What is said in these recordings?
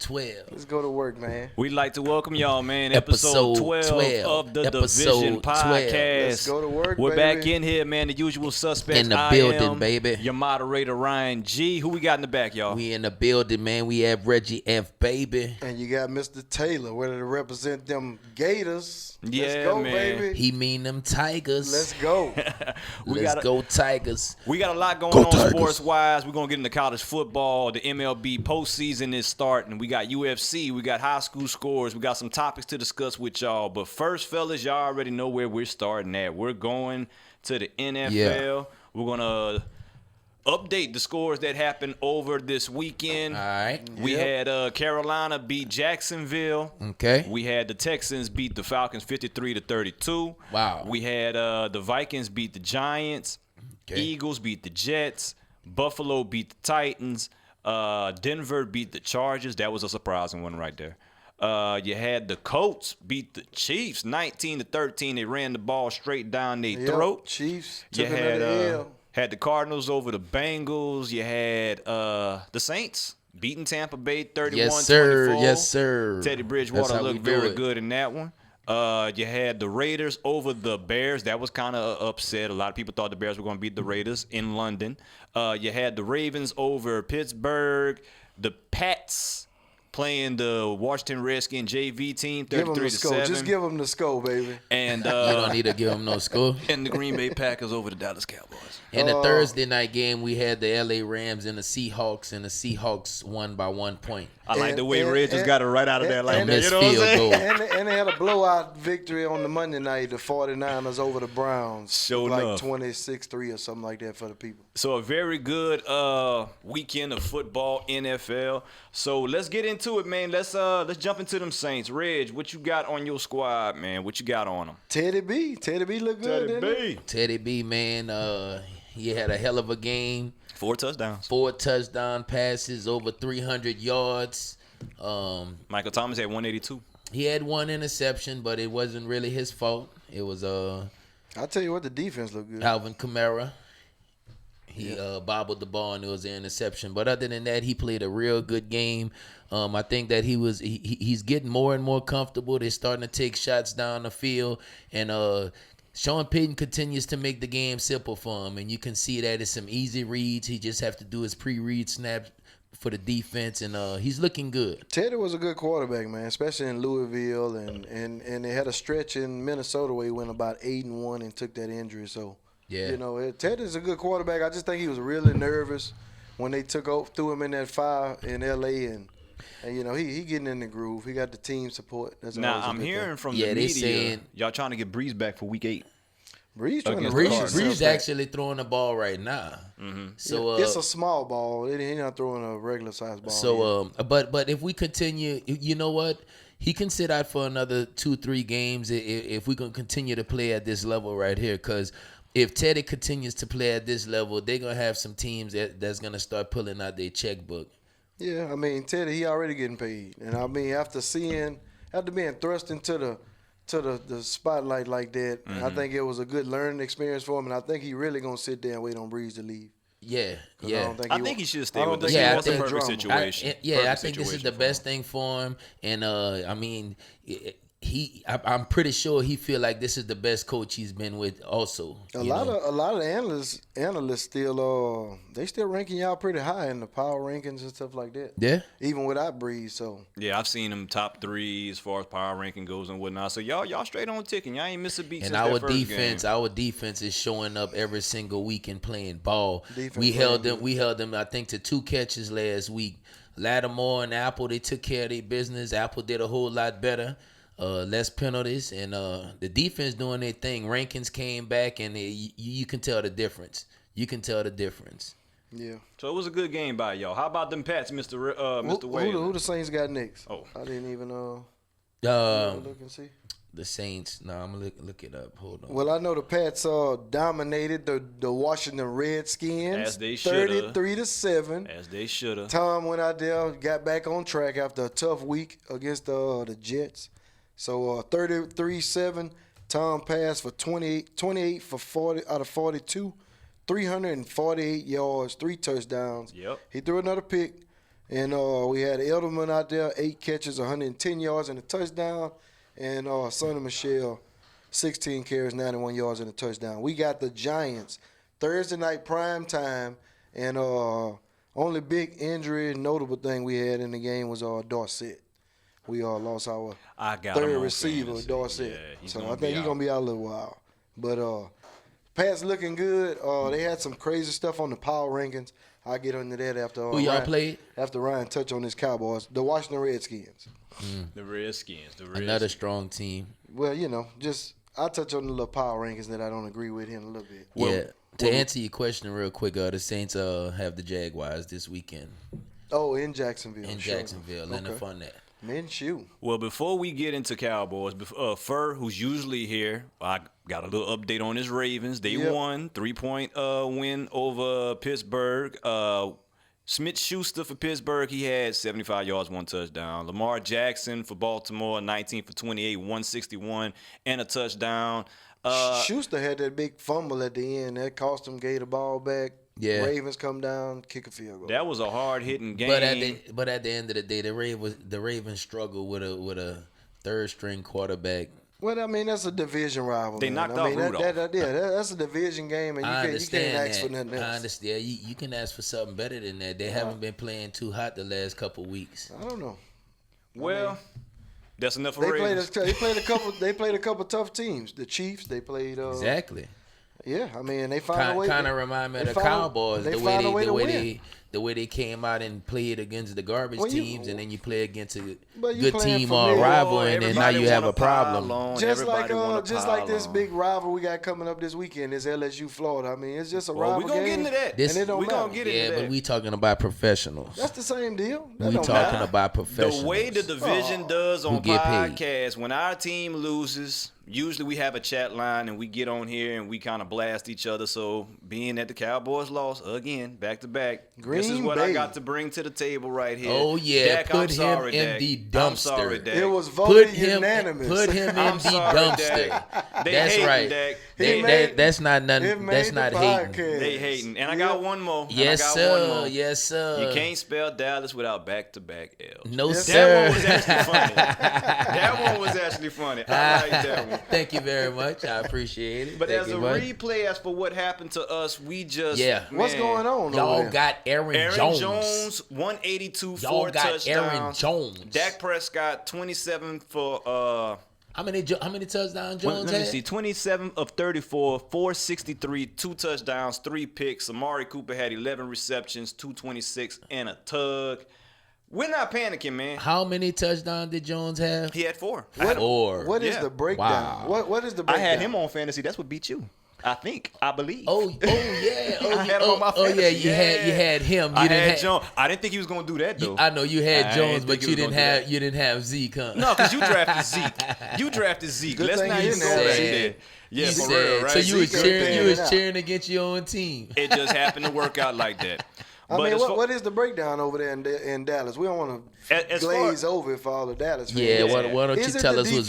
12. Let's go to work, man. We'd like to welcome y'all, man. Episode 12 of the Division Podcast. Let's go to work, We're baby. back in here, man. The usual suspects. In the building, I am baby. Your moderator, Ryan G. Who we got in the back, y'all? We in the building, man. We have Reggie F, baby. And you got Mr. Taylor, ready to represent them Gators. Let's Yeah, go, man. baby. He mean them Tigers. Let's go. Let's go Tigers. We got a lot going Go on Tigers. sports-wise. We're going to get into college football. The MLB postseason is starting. We got UFC. We got high school scores. We got some topics to discuss with y'all. But first, fellas, y'all already know where we're starting at. We're going to the NFL. Yeah. We're going to update the scores that happened over this weekend. All right. We had Carolina beat Jacksonville. Okay. We had the Texans beat the Falcons 53-32. Wow. We had the Vikings beat the Giants. Okay. Eagles beat the Jets. Buffalo beat the Titans. Denver beat the Chargers. That was a surprising one right there. You had the Colts beat the Chiefs 19-13. They ran the ball straight down their throat. Chiefs You took had another L. had the Cardinals over the Bengals. You had the Saints beating Tampa Bay 31-24. Yes, sir. Yes, sir. Teddy That's Bridgewater how we looked do very it. good in that one. You had the Raiders over the Bears. That was kind of an upset. A lot of people thought the Bears were going to beat the Raiders in London. You had the Ravens over Pittsburgh. The Pats playing the Washington Redskins JV team, Give them the score. 33-7. Just give them the score, baby. And You don't need to give him no score. and the Green Bay Packers over the Dallas Cowboys. In the Thursday night game, we had the LA Rams and the Seahawks, and the Seahawks won by 1 point. I like And- the way and- Red just and- got it right out of there like and that. missed You know what I'm field saying? goal. And they had a blowout victory on the Monday night, the 49ers over the Browns. Sure like enough. 26-3 or something like that for the people. So a very good weekend of football, NFL. So let's get into it, man. Let's jump into them Saints. Reg, what you got on your squad, man? What you got on them? Teddy B looked good, didn't he? Teddy B, man, he had a hell of a game. 4 touchdowns. 4 touchdown passes, over 300 yards. Michael Thomas had 182. He had 1 interception, but it wasn't really his fault. It was I'll tell you what, the defense looked good. Alvin Kamara. He bobbled the ball and it was an interception. But other than that, he played a real good game. I think that he's getting more and more comfortable. They're starting to take shots down the field. And Sean Payton continues to make the game simple for him. And you can see that it's some easy reads. He just have to do his pre-read snaps for the defense. And he's looking good. Teddy was a good quarterback, man, especially in Louisville. And they had a stretch in Minnesota where he went about 8-1 and took that injury. So, Yeah. you know, Teddy's a good quarterback. I just think he was really nervous when they threw him in that fire in L.A. And you know, he getting in the groove. He got the team support. That's Now, always a I'm good hearing thing. from Yeah, the they media, saying- y'all trying to get Breeze back for week 8. Breeze trying to Against push the himself Breeze back. actually throwing the ball right now. So It's a small ball. He's not throwing a regular size ball. So, but if we continue, you know what? He can sit out for another 2-3 games if we're gonna continue to play at this level right here. Because if Teddy continues to play at this level, they're gonna have some teams that's gonna start pulling out their checkbook. Yeah, I mean, Teddy, he already getting paid. And I mean, after being thrust into the spotlight like that, I think it was a good learning experience for him. And I think he really going to sit there and wait on Breeze to leave. Yeah, 'Cause yeah. I think he should stay I don't with the think he Saints. wants It's a that perfect drama. situation. I Perfect think this is situation the for best him. thing for him. And I mean, I'm pretty sure he feel like this is the best coach he's been with. Also, A lot of analysts still they still ranking y'all pretty high in the power rankings and stuff like that. yeah. Even without Breeze, so Yeah, I've seen him top 3 as far as power ranking goes and whatnot. So y'all straight on ticking. Y'all ain't miss a beat And since our that first defense, game. our defense is showing up every single week and playing ball. Defense We held playing them. We held them. I think to 2 catches last week. Lattimore and Apple, they took care of their business. Apple did a whole lot better. Less penalties, and the defense doing their thing. Rankins came back, and you can tell the difference. You can tell the difference. yeah. So it was a good game by y'all. How about them Pats, Mr. Wade? Who the Saints got next? Oh. I didn't even Um, look and see. the Saints. No, I'm gonna look it up. Hold on. Well, I know the Pats dominated the Washington Redskins As they shoulda. 33-7. As they should have. Tom went out there, got back on track after a tough week against the Jets. So 33-7. Tom passed for 28 for 40 out of 42, 348 yards, 3 touchdowns. Yep. He threw another pick. And we had Edelman out there, 8 catches, 110 yards and a touchdown. And Sonny Michel, 16 carries, 91 yards and a touchdown. We got the Giants Thursday night prime time. And only big injury, notable thing we had in the game was Dorsett. We lost our third receiver, Dorsett. Yeah, so I think he's going to be out a little while. But Pats looking good. They had some crazy stuff on the power rankings. I'll get into that after Who y'all played? After Ryan touch on his Cowboys. The Washington Redskins. The Redskins. Another strong team. Well, I'll touch on the little power rankings that I don't agree with him a little bit. To answer your question real quick, the Saints have the Jaguars this weekend. Oh, in Jacksonville. In Jacksonville, in the fun that. Minshew. Well, before we get into Cowboys, Fur, who's usually here, I got a little update on his Ravens. They won 3-point win over Pittsburgh. Smith-Schuster for Pittsburgh, he had 75 yards, 1 touchdown. Lamar Jackson for Baltimore, 19 for 28, 161, and a touchdown. Schuster had that big fumble at the end. That cost him, gave the ball back. Yeah. Ravens come down, kick a field goal. That was a hard-hitting game. But at the end of the day, the Ravens struggled with a third-string quarterback. Well, I mean, that's a division rival. They knocked out Rudolph. That's a division game, and you can't ask for nothing else. I understand. You can ask for something better than that. They haven't been playing too hot the last couple weeks. I don't know. Well, that's enough for They Ravens. played a couple tough teams. The Chiefs, they played Exactly. Yeah, I mean, they found a way. Kind of remind me of the Cowboys, the way they came out and played against the garbage teams, and then you play against a good team or a rival, and then now you have a problem. Just like this big rival we got coming up this weekend is LSU Florida. I mean, it's just a rival game. We're going to get into that. And it don't We're going matter. to get into that. But we talking about professionals. That's the same deal. That We don't talking matter. about professionals. The way the division does on get paid. podcasts, when our team loses, usually we have a chat line and we get on here and we kind of blast each other. So being that the Cowboys lost again, back to back, this is what I got to bring to the table right here. Oh yeah, Dak, put I'm sorry, him in Dak. the I'm sorry, dumpster. Dak. It was voted Put unanimous. him in I'm the sorry, dumpster. Dak. They That's hating, right. Dak. That's not It nothing. made That's the not hating. podcast. They hating. And I got one more. Yes, and I got one sir. more. Yes, sir. You can't spell Dallas without back-to-back L's. No, Yes, sir. That one was actually funny. That one was actually funny. I like that one. Thank you very much. I appreciate it. But Thank as you a much. replay, as for what happened to us, we just What's going on? Y'all over there? got Aaron Jones, Jones. 182, Y'all 4 got touchdowns. Aaron Jones. Dak Prescott, 27 for How many touchdowns Jones let me had? see, 27 of 34, 463, 2 touchdowns, 3 picks. Amari Cooper had 11 receptions, 226, and a tug. We're not panicking, man. How many touchdowns did Jones have? He had 4. What is Yeah. the breakdown? Wow. What is the I breakdown? had him on fantasy. That's what beat you. I believe. Oh yeah. I had him on my fantasy. Yeah, you had him. You I didn't had have Jones. I didn't think he was gonna do that though. I know you had I Jones, didn't but think he you was didn't gonna do have you didn't have Zeke. Huh? No, because you drafted Zeke. You drafted Zeke. Good Let's thing not you even go said. back there. Yeah, You for said- real, right? So you was Zeke cheering. ain't You was paying cheering against your own team. It just happened to work out like that. I But mean, as far- what is the breakdown over there in Dallas? We don't want to As glaze far- over it for all the Dallas fans. Yeah, why don't you Is it tell the us what's defense?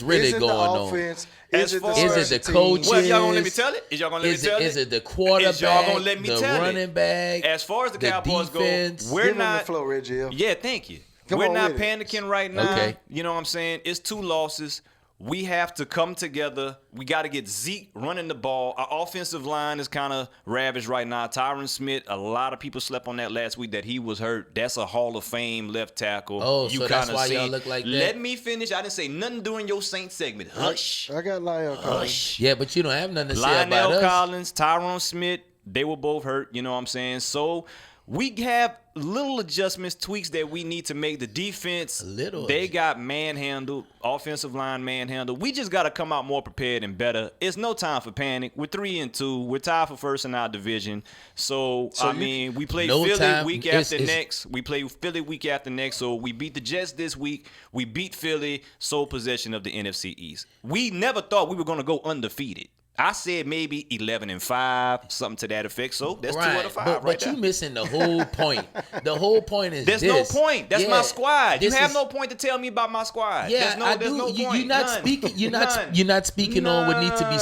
really Is it going the on? offense? As Is it the far- Is it special the teams? coaches? Well, y'all gonna let me tell it? Is y'all gonna let me tell it? Is it the quarterback? Is y'all gonna let me the tell it? running back? As far as the Cowboys defense? go, we're Give him not. the flow, Reggie. Yeah, thank you. Come We're on not with it. panicking right now. Okay. You know what I'm saying? It's 2 losses. We have to come together. We got to get Zeke running the ball. Our offensive line is kind of ravaged right now. Tyron Smith, a lot of people slept on that last week that he was hurt. That's a Hall of Fame left tackle. Oh, so that's kinda why y'all seen- look like that? Let me finish. I didn't say nothing during your Saints segment. Hush. I got Lyle Collins. Hush. Yeah, but you don't have nothing to say about Lionel us. Collins, Tyron Smith, they were both hurt. You know what I'm saying? So we have little adjustments, tweaks that we need to make. The defense, they got manhandled, offensive line manhandled. We just got to come out more prepared and better. It's no time for panic. We're 3-2. We're tied for first in our division. So I mean, we play No Philly time. week after next. We play Philly week after next. So we beat the Jets this week. We beat Philly, sole possession of the NFC East. We never thought we were going to go undefeated. I said maybe 11-5, something to that effect. So that's 2 out of 5 but, right but there. you missing the whole point. The whole point is There's this. no point. That's Yeah, my squad. You this have is- no point to tell me about my squad. Yeah, there's no point. You're not None. speaking. You're None. not speaking on what needs to be None.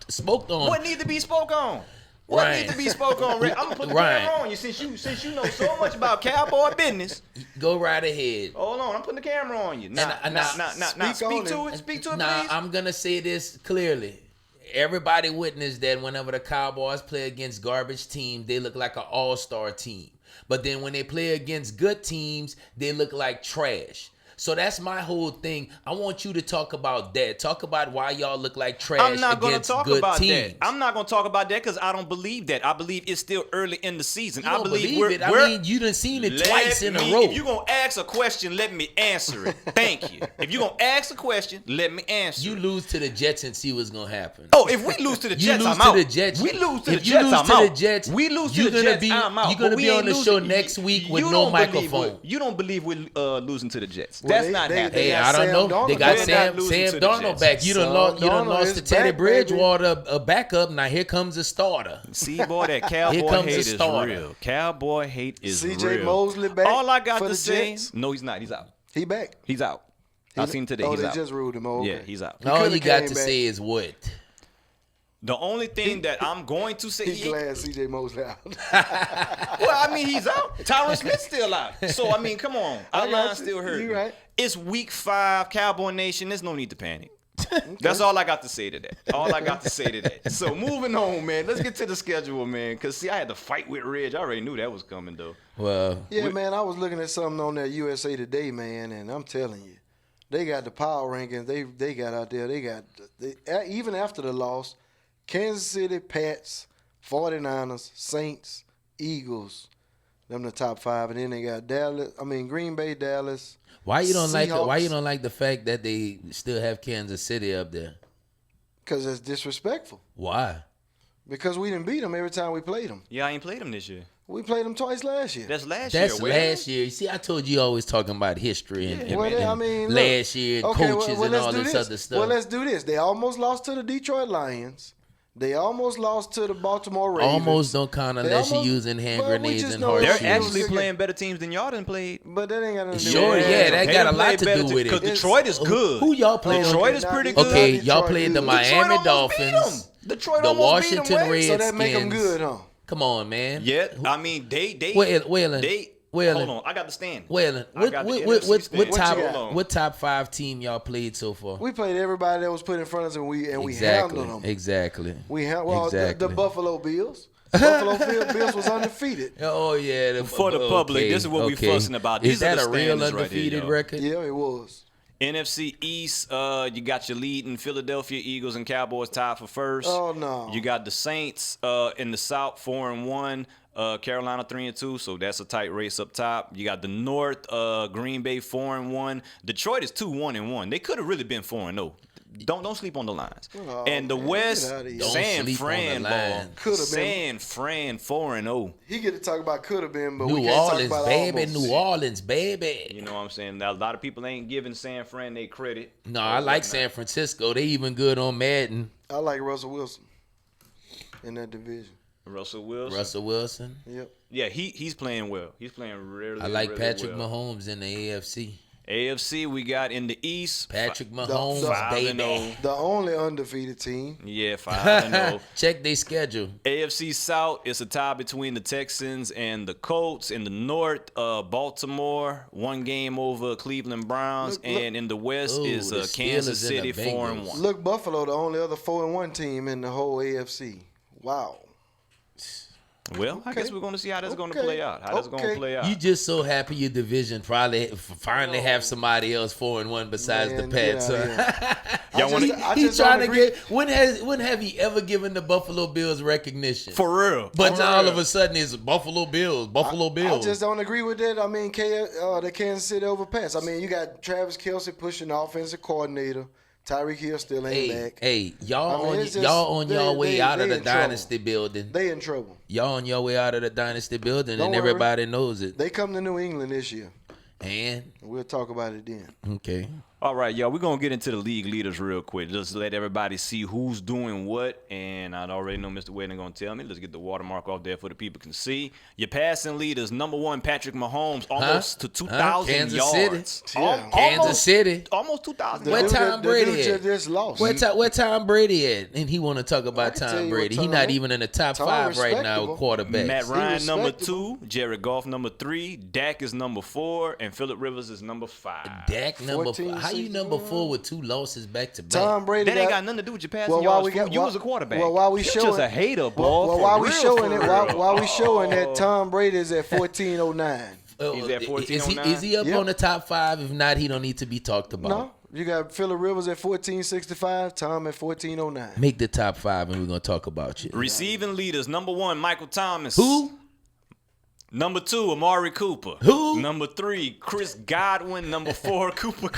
spoke on. What need to be spoke on? What Ryan. needs to be spoke on, Red? I'm gonna put the Ryan. camera on you since you know so much about Cowboy business. Go right ahead. Hold on, I'm putting the camera on you. Nah, And- speak to it. Speak to it, Nah, please. I'm gonna say this clearly. Everybody witnessed that whenever the Cowboys play against garbage teams, they look like an all-star team. But then when they play against good teams, they look like trash. So that's my whole thing. I want you to talk about that. Talk about why y'all look like trash I'm not going to against talk good about teams. that. I'm not going to talk about that because I don't believe that. I believe it's still early in the season. You I don't believe believe we're, it. I we're mean, you done seen it let twice in me- a row. If you're going to ask a question, let me answer it. Thank you. If you're going to ask a question, let me answer You it. lose to the Jets and see what's gonna happen. Oh, if we lose to the You Jets, lose I'm to out. the Jets. We lose to If the you Jets, lose I'm to out. the Jets, we lose to you're the gonna Jets, be- I'm out. you're gonna But we be on ain't the losing- show next week with you no don't believe microphone. You don't believe we're losing to the Jets. Well, That's they- not they- happening. Hey, got I don't Sam know. Darnold. They got We're Sam not losing to the Darnold Jets. back. You done Sam lost. You done Darnold lost is to Teddy back, baby. Bridgewater, a backup. Now here comes a starter. See, boy, that Here cowboy comes hate the is starter. real. Cowboy hate is C.J. real. Mosley back All I got for to the say, Jets? no, he's not. He's out. He back. He's out. I seen him today. Oh, He's they out. just ruled him. Oh, okay. Yeah, he's out. All coulda you got came to back. say is what? The only thing that I'm going to say, He glad C.J. Mosley out. well, I mean, he's out. Tyron Smith's still out. So, I mean, come on. I Our got line you. still hurt. You right. It's week 5, Cowboy Nation. There's no need to panic. That's all I got to say to that. All I got to say to that. So, moving on, man. Let's get to the schedule, man. Because, see, I had to fight with Reg. I already knew that was coming, though. Well, Yeah, man, I was looking at something on that USA Today, man, and I'm telling you, they got the power rankings. They got out there. Even after the loss, Kansas City, Pats, 49ers, Saints, Eagles, them the top 5, and then they got Green Bay, Dallas. why you don't like? Seahawks. Why you don't like the fact that they still have Kansas City up there? Because it's disrespectful. Why? Because we didn't beat them every time we played them. Yeah, I ain't played him this year. We played them twice last year. That's last That's year. Wes. last year. You see, I told you always talking about history and, Well, and I mean, look, last year and coaches and let's all do this other stuff. Well, let's do this. They almost lost to the Detroit Lions. They almost lost to the Baltimore Ravens. Almost don't count They unless you're almost- using hand well, we grenades just and know They're horseshoes. actually Shoes. playing better teams than y'all done played. But that ain't got nothing to do Sure, with yeah, that They got done a lot played to better do with it. Because Detroit is good. Who y'all playing? Detroit Okay, is now pretty Detroit- good. Okay, Detroit y'all played the good. Miami Detroit almost beat 'em. Dolphins, Detroit the almost beat 'em, Washington Wes. Redskins. So that make them good, huh? Come on, man. Yeah, I mean, they Waylon, they Waylon. hold on. I got the stand. Waylon, I got the NFC what stand. top you got? what top 5 team y'all played so far? We played everybody that was put in front of us, and we Exactly, handled them. exactly. The Buffalo Bills. Buffalo Bills was undefeated. Oh yeah, For the public, this is what we fussing about. Is These are that the a real standings right here, undefeated y'all. record? Yeah, it was. NFC East, you got your leading Philadelphia Eagles and Cowboys tied for first. Oh, no. You got the Saints in the South 4-1. Carolina 3-2, so that's a tight race up top. You got the North, Green Bay 4-1. Detroit is 2-1-1. They could have really been 4-0. Don't sleep on the lines. Oh, and the man, West, get outta here. Don't San sleep on the Fran ball. lines. Coulda been. San Fran 4-0. He get to talk about could have been, but we New can't talk Orleans, about baby, almost. New Orleans, baby. You know what I'm saying? Now, a lot of people ain't giving San Fran their credit. No, I like San Francisco. They even good on Madden. I like Russell Wilson in that division. Russell Wilson. Russell Wilson. Yep. Yeah, he's playing well. He's playing really, I like really Patrick well. Mahomes in the AFC. AFC, we got in the East. Patrick the- Mahomes, 5-0. baby. The only undefeated team. Yeah, 5-0. Check their schedule. AFC South is a tie between the Texans and the Colts. In the North, Baltimore, 1 game over Cleveland Browns. Look. And in the West Ooh, is the Kansas Steelers and City the 4-1. Look, Buffalo, the only other 4-1 team in the whole AFC. Wow. Well, I Okay. guess we're going to see how that's going to Okay. play out. How that's going to Okay. play out. You just so happy your division finally have somebody else 4-1 besides Man, the Pats. get outta huh? Y'all wanna- He's trying to get. When have he ever given the Buffalo Bills recognition? For real. but For now all real. of a sudden it's Buffalo Bills. Buffalo I Bills. just don't agree with that. I mean, the Kansas City over Pats. I mean, you got Travis Kelce pushing the offensive coordinator. Tyreek Hill still ain't back. Hey, y'all I mean, on it's just- y'all on your way they- out of they the in trouble. dynasty building. They in trouble. Y'all on your way out of the dynasty building, Don't and worry. everybody knows it. They come to New England this year. And We'll talk about it then. okay. All right, y'all, we're going to get into the league leaders real quick. Just let everybody see who's doing what. And I already know Mr. Wade going to tell me. Let's get the watermark off there for the people can see. Your passing leaders, number 1, Patrick Mahomes, almost to 2,000 Kansas yards. City. Yeah. Kansas City. Almost 2,000 Where yards. Tom Brady at? just lost. Where Tom Brady at? And he want to talk about can tell Tom you Brady. what He Tom- not even in the top Tom 5 right now respectable. with quarterbacks. Matt Ryan, number respectable. 2. Jared Goff, number 3. Dak is number 4. And Phillip Rivers is number 5. Dak number 14, 4. How you 16, number 4 with 2 losses back to back? Tom Brady. That ain't got nothing to do with your passing Well, yards. we got- You why- was a quarterback. well, why we You're showing- just a hater, ball. Well, for why we real, showing for it? real. Why we showing that Tom Brady is at 1409? He's at Is 1409? he up Yep. on the top 5? If not, he don't need to be talked about. No, you got Phillip Rivers at 1465. Tom at 1409. Make the top 5 and we're going to talk about you. Receiving leaders, number 1, Michael Thomas. Who? Number 2, Amari Cooper. Who? Number 3, Chris Godwin. Number 4, Cooper.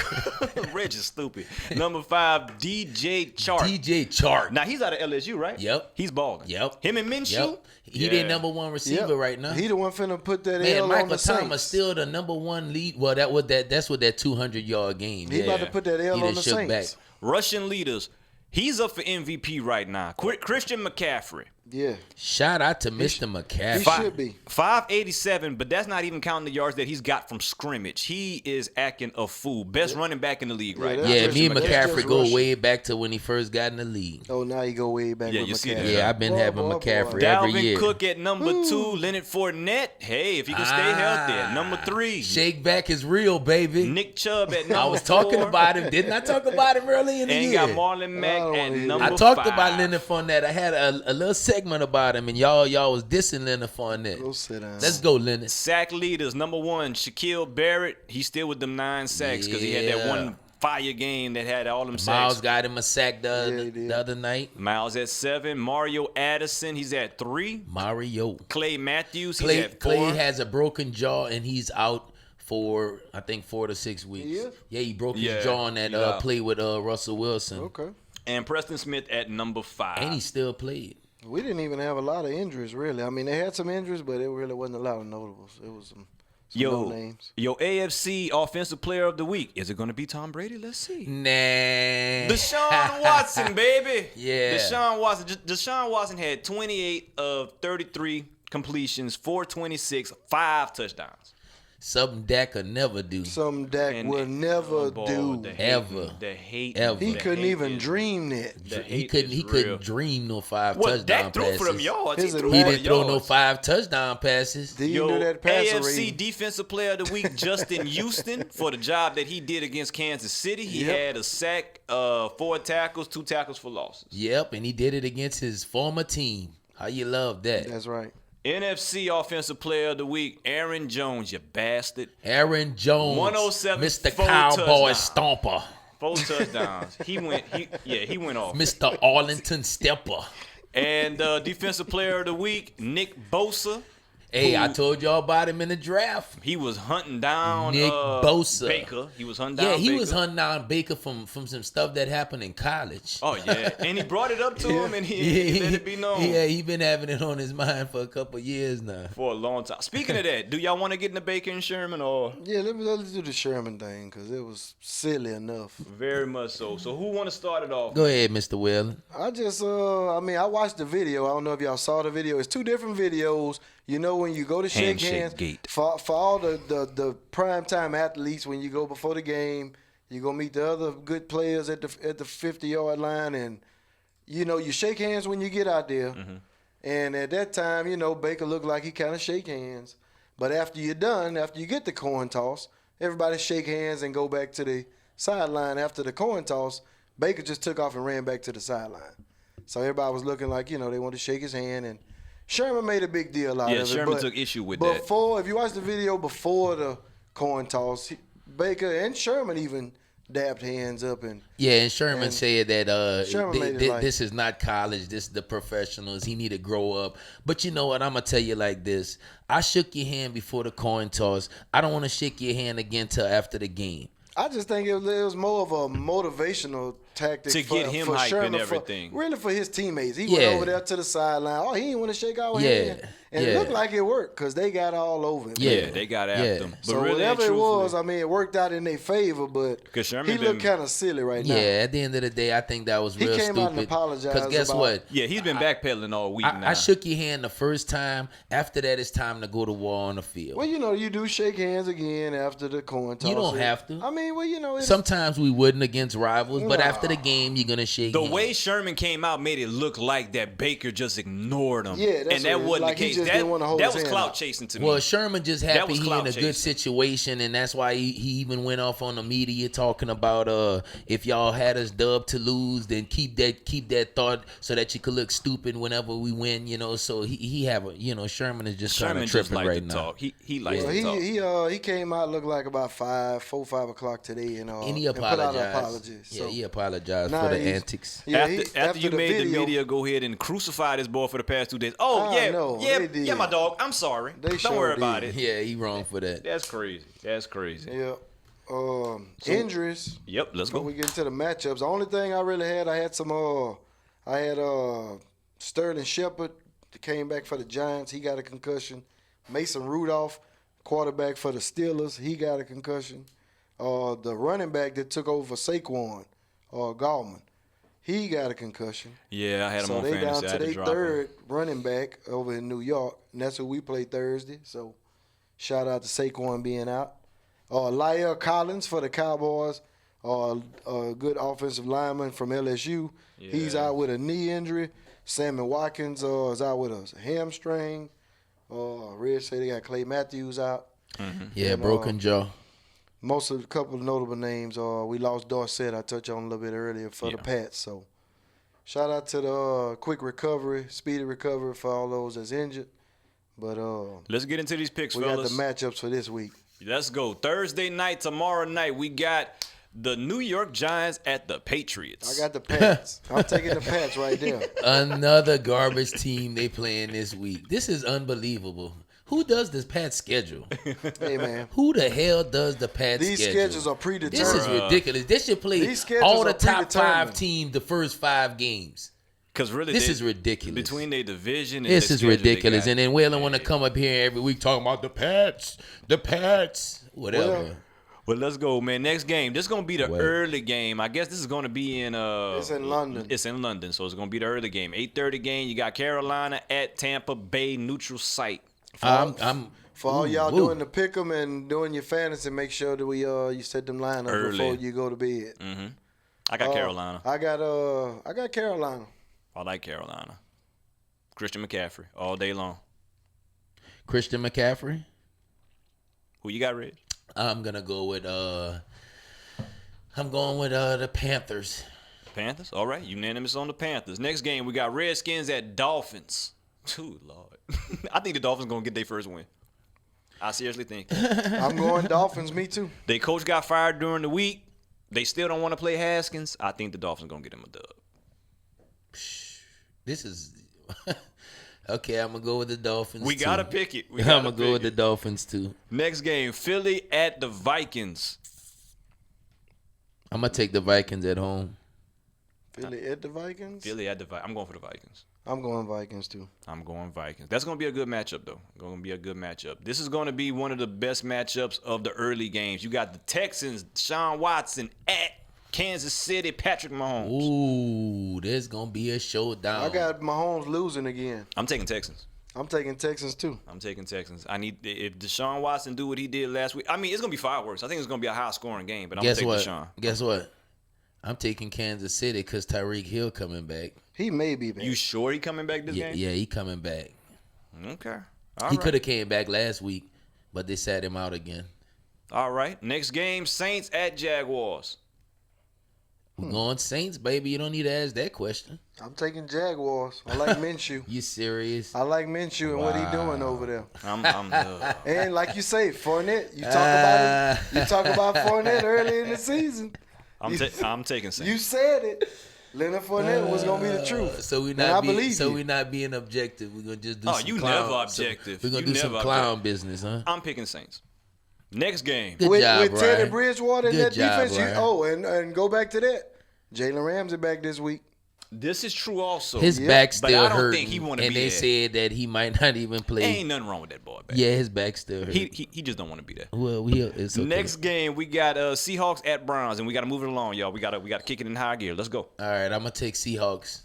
Reg is stupid. Number 5, DJ Chark. DJ Chark. Now, he's out of LSU, right? Yep. He's balling. Yep. Him and Minshew? Yep. He Yeah. their number 1 receiver Yep. right now. He the one finna put that Man, L on Michael the Thomas Saints. still the number 1 lead. Well, that's what that 200-yard game. He yeah. about to put that L He on done the shook Saints. back. Russian leaders. He's up for MVP right now. Christian McCaffrey. Yeah, Shout out to Mr. he McCaffrey. should be. 587, but that's not even counting the yards that he's got from scrimmage. He is acting a fool. Best running back in the league right Yeah, now. Yeah, That's me and just McCaffrey go rushing. way back to when he first got in the league. Oh, now you go way back Yeah, with you see McCaffrey. that. Yeah, I've been having Boy, boy, McCaffrey boy. every Dalvin year. Cook at number 2. Leonard Fournette. Hey, if he can stay healthy at number 3. Shake back is real, baby. Nick Chubb at number 4. I was talking about him. Didn't I talk about him early in the And year? got Marlon Mack I don't at wanna hear number I 5. talked about Leonard Fournette. I had a little segment about him, and y'all was dissing Leonard Fournette. Go sit down. Let's go, Leonard. Sack leaders, number 1, Shaquille Barrett. He's still with them 9 sacks because he had that Yeah. one fire game that had all them Miles sacks. got him a sack Yeah, he did. the other night. Miles at 7. Mario Addison, he's at 3. Mario. Clay Matthews, he's Clay, at 4. Clay has a broken jaw, and he's out for, I think, 4 to 6 weeks. He is? Yeah, he broke Yeah, his jaw on that he's out. play with Russell Wilson. Okay. And Preston Smith at number 5. And he still played. We didn't even have a lot of injuries, really. I mean, they had some injuries, but it really wasn't a lot of notables. It was some no names. Yo, AFC Offensive Player of the Week. Is it going to be Tom Brady? Let's see. Nah. Deshaun Watson, baby. Yeah. Deshaun Watson. Deshaun Watson had 28 of 33 completions, 426, 5 touchdowns. Something Dak could never do. Something Dak And- will never oh, boy, do. the hate- Ever. The hate. Ever. He the couldn't hate even is- dream that. the He hate couldn't. is He real. couldn't dream no 5 Well, touchdown Dak threw passes. for them yards. His He threw He for didn't throw no yards. 5 touchdown passes. Did you Yo, know that passer AFC rating? Defensive Player of the Week, Justin Houston, for the job that he did against Kansas City. He Yep. had a sack, 4 tackles, 2 tackles for losses. Yep, and he did it against his former team. How you love that? That's right. NFC Offensive Player of the Week, Aaron Jones, you bastard. Aaron Jones, 107, Mr. 4 Cowboy touchdowns. Stomper, 4 touchdowns. He went off. Mr. Arlington Stepper. And Defensive Player of the Week, Nick Bosa. Hey, I who- told y'all about him in the draft. He was hunting down Nick Bosa. Baker. He was hunting down Yeah, he Baker. was hunting down Baker from some stuff that happened in college. Oh, yeah. And he brought it up to him, and he let it be known. Yeah, he been having it on his mind for a couple years now. For a long time. Speaking of that, do y'all want to get into Baker and Sherman or? Yeah, let's do the Sherman thing because it was silly enough. Very much so. So who want to start it off? Go ahead, Mr. Whalen. I just, I mean, I watched the video. I don't know if y'all saw the video. It's 2 different videos. You know, when you go to shake Handshake hands, gate. for all the primetime athletes, when you go before the game, you go meet the other good players at the 50-yard line, and you know you shake hands when you get out there. Mm-hmm. And at that time, you know, Baker looked like he kind of shake hands. But after you're done, after you get the coin toss, everybody shake hands and go back to the sideline after the coin toss. Baker just took off and ran back to the sideline. So everybody was looking like, you know, they wanted to shake his hand, and Sherman made a big deal out of it. Sherman but took issue with that. Before, if you watch the video before the coin toss, Baker and Sherman even dabbed hands up, and Yeah, and Sherman And said that Sherman made it like- this is not college. This is the professionals. He need to grow up. But you know what? I'm going to tell you like this. I shook your hand before the coin toss. I don't want to shake your hand again till after the game. I just think it was more of a motivational tactic To for, get him for hype and Sherman, everything. really for his teammates. He Yeah. went over there to the sideline. Oh, he didn't want to shake our Yeah. hand. And it looked like it worked because they got all over him. Yeah, they got after him. But So really, whatever it was, truthfully, I mean, it worked out in their favor, but Sherman he looked kind of silly right now. Yeah, at the end of the day, I think that was real He stupid. came out and apologized Because guess about- what? yeah, he's been backpedaling all week now. I shook your hand the first time. After that, it's time to go to war on the field. Well, you do shake hands again after the coin toss. You don't have to. I mean, well, it's, Sometimes we wouldn't against rivals, but Nah. after the game, you're gonna shake The hands. way Sherman came out made it look like that Baker just ignored him. Yeah, that's and that what- wasn't like the he case. just That, didn't wanna hold that his was hand clout out. chasing to me. Well, Sherman just That happy was he in clout a good chasing. situation, and that's why he even went off on the media talking about if y'all had us dubbed to lose, then keep that thought so that you could look stupid whenever we win. So he have a Sherman is just kind Sherman of just tripping liked right to now. talk. He likes well, to talk. he came out looked like about 5 o'clock today, and And he put out apologized. an apology. Yeah, So, he apologized Nah, for the he's- antics. yeah, After you the made video, the media go ahead and crucify this boy for the past 2 days. Oh I yeah, know, yeah, they did. yeah, my dog. I'm sorry. They Don't sure worry did. about it. Yeah, he wrong for that. That's crazy. That's crazy. Yeah. Injuries. Yep, let's Before go. we get into the matchups, the only thing I really had, I had Sterling Shepard that came back for the Giants. He got a concussion. Mason Rudolph, quarterback for the Steelers, he got a concussion. The running back that took over for Saquon, Gallman, he got a concussion. Yeah, I had him So on they down fantasy. I to had to their drop him. third running back over in New York, and that's who we play Thursday. So shout out to Saquon being out. Lyle Collins for the Cowboys, a good offensive lineman from LSU. He's Yeah. out with a knee injury. Sammy Watkins is out with a hamstring. Red say they got Clay Matthews out. Yeah, And, broken jaw. Most of a couple of notable names. We lost Dorsett. I touched on a little bit earlier for the Yeah. Pats. So shout out to the quick recovery, speedy recovery for all those that's injured. But Let's get into these picks, we got fellas. the matchups for this week. Let's go. Thursday night, tomorrow night, we got the New York Giants at the Patriots. I got the Pats. I'm taking the Pats right there. Another garbage team they playing this week. This is unbelievable. Who does this Pat schedule? Hey man, Who the hell does the Pat these schedule? schedules are This predetermined. is ridiculous. They should play These schedules all the are top five predetermined. teams the first 5 games. Because really, This is ridiculous. Between their division and This their is schedule they ridiculous. got. And then Waylon want to come up here every week talking about the Pats, whatever. Well, Well, let's go, man. Next game. This is going to be the Well. early game. I guess this is going to be in It's in London. It's in London, so it's going to be the early game. 8:30 game. You got Carolina at Tampa Bay, neutral site. I'm For all y'all ooh. doing the pick 'em and doing your fantasy, make sure that you set them lineups Early. before you go to bed. I got Carolina. I got Carolina. I like Carolina. Christian McCaffrey all day long. Christian McCaffrey. Who you got, Reg? I'm gonna go with the Panthers. Panthers. All right, unanimous on the Panthers. Next game, we got Redskins at Dolphins. Ooh, Lord. I think the Dolphins going to get their first win. I seriously think. I'm going Dolphins. Me too. Their coach got fired during the week. They still don't want to play Haskins. I think the Dolphins going to get him a dub. This is okay. I'm gonna go with the Dolphins. We too. got to pick it. We I'm gotta gonna go pick with the it. Dolphins too. Next game, Philly at the Vikings. I'm gonna take the Vikings at home. Philly at the Vikings. Philly at the Vikings. I'm going for the Vikings. I'm going Vikings too. I'm going Vikings. That's going to be a good matchup, though. Going to be a good matchup. This is going to be one of the best matchups of the early games. You got the Texans, Deshaun Watson at Kansas City, Patrick Mahomes. Ooh, there's gonna be a showdown. I got Mahomes losing again. I'm taking Texans. I'm taking Texans too. I'm taking Texans. I need if Deshaun Watson do what he did last week. I mean, it's gonna be fireworks. I think it's gonna be a high scoring game. But I'm Guess gonna what? take Deshaun. Guess what? I'm taking Kansas City because Tyreek Hill coming back. He may be back. You sure he coming back this Yeah, game? yeah, he coming back. Okay. All He right. could have came back last week, but they sat him out again. All right. Next game, Saints at Jaguars. We're going Saints, baby. You don't need to ask that question. I'm taking Jaguars. I like Minshew. You serious? I like Minshew and what he doing over there. I'm And like you say, Fournette. You talk about it. You talk about Fournette early in the season. I'm taking Saints. You said it. Leonard Fournette was gonna be the truth. So we And I not being, believe so you. we not being objective. We're gonna just do Oh, some you clown. never objective. We're gonna You do some never clown business, huh? I'm picking Saints. Next game. Good with job, with Teddy Brian. Bridgewater and Good that job, defense. Brian. And go back to that. Jalen Ramsey back this week. This is true also. His back still but I don't hurting, think he want to and be they there. said that he might not even play. Ain't nothing wrong with that boy, baby. Yeah, his back still hurt. He just don't want to be there. Well, it's okay. Next game we got Seahawks at Browns, and we got to move it along, y'all. We got to kick it in high gear. Let's go. All right, I'm gonna take Seahawks.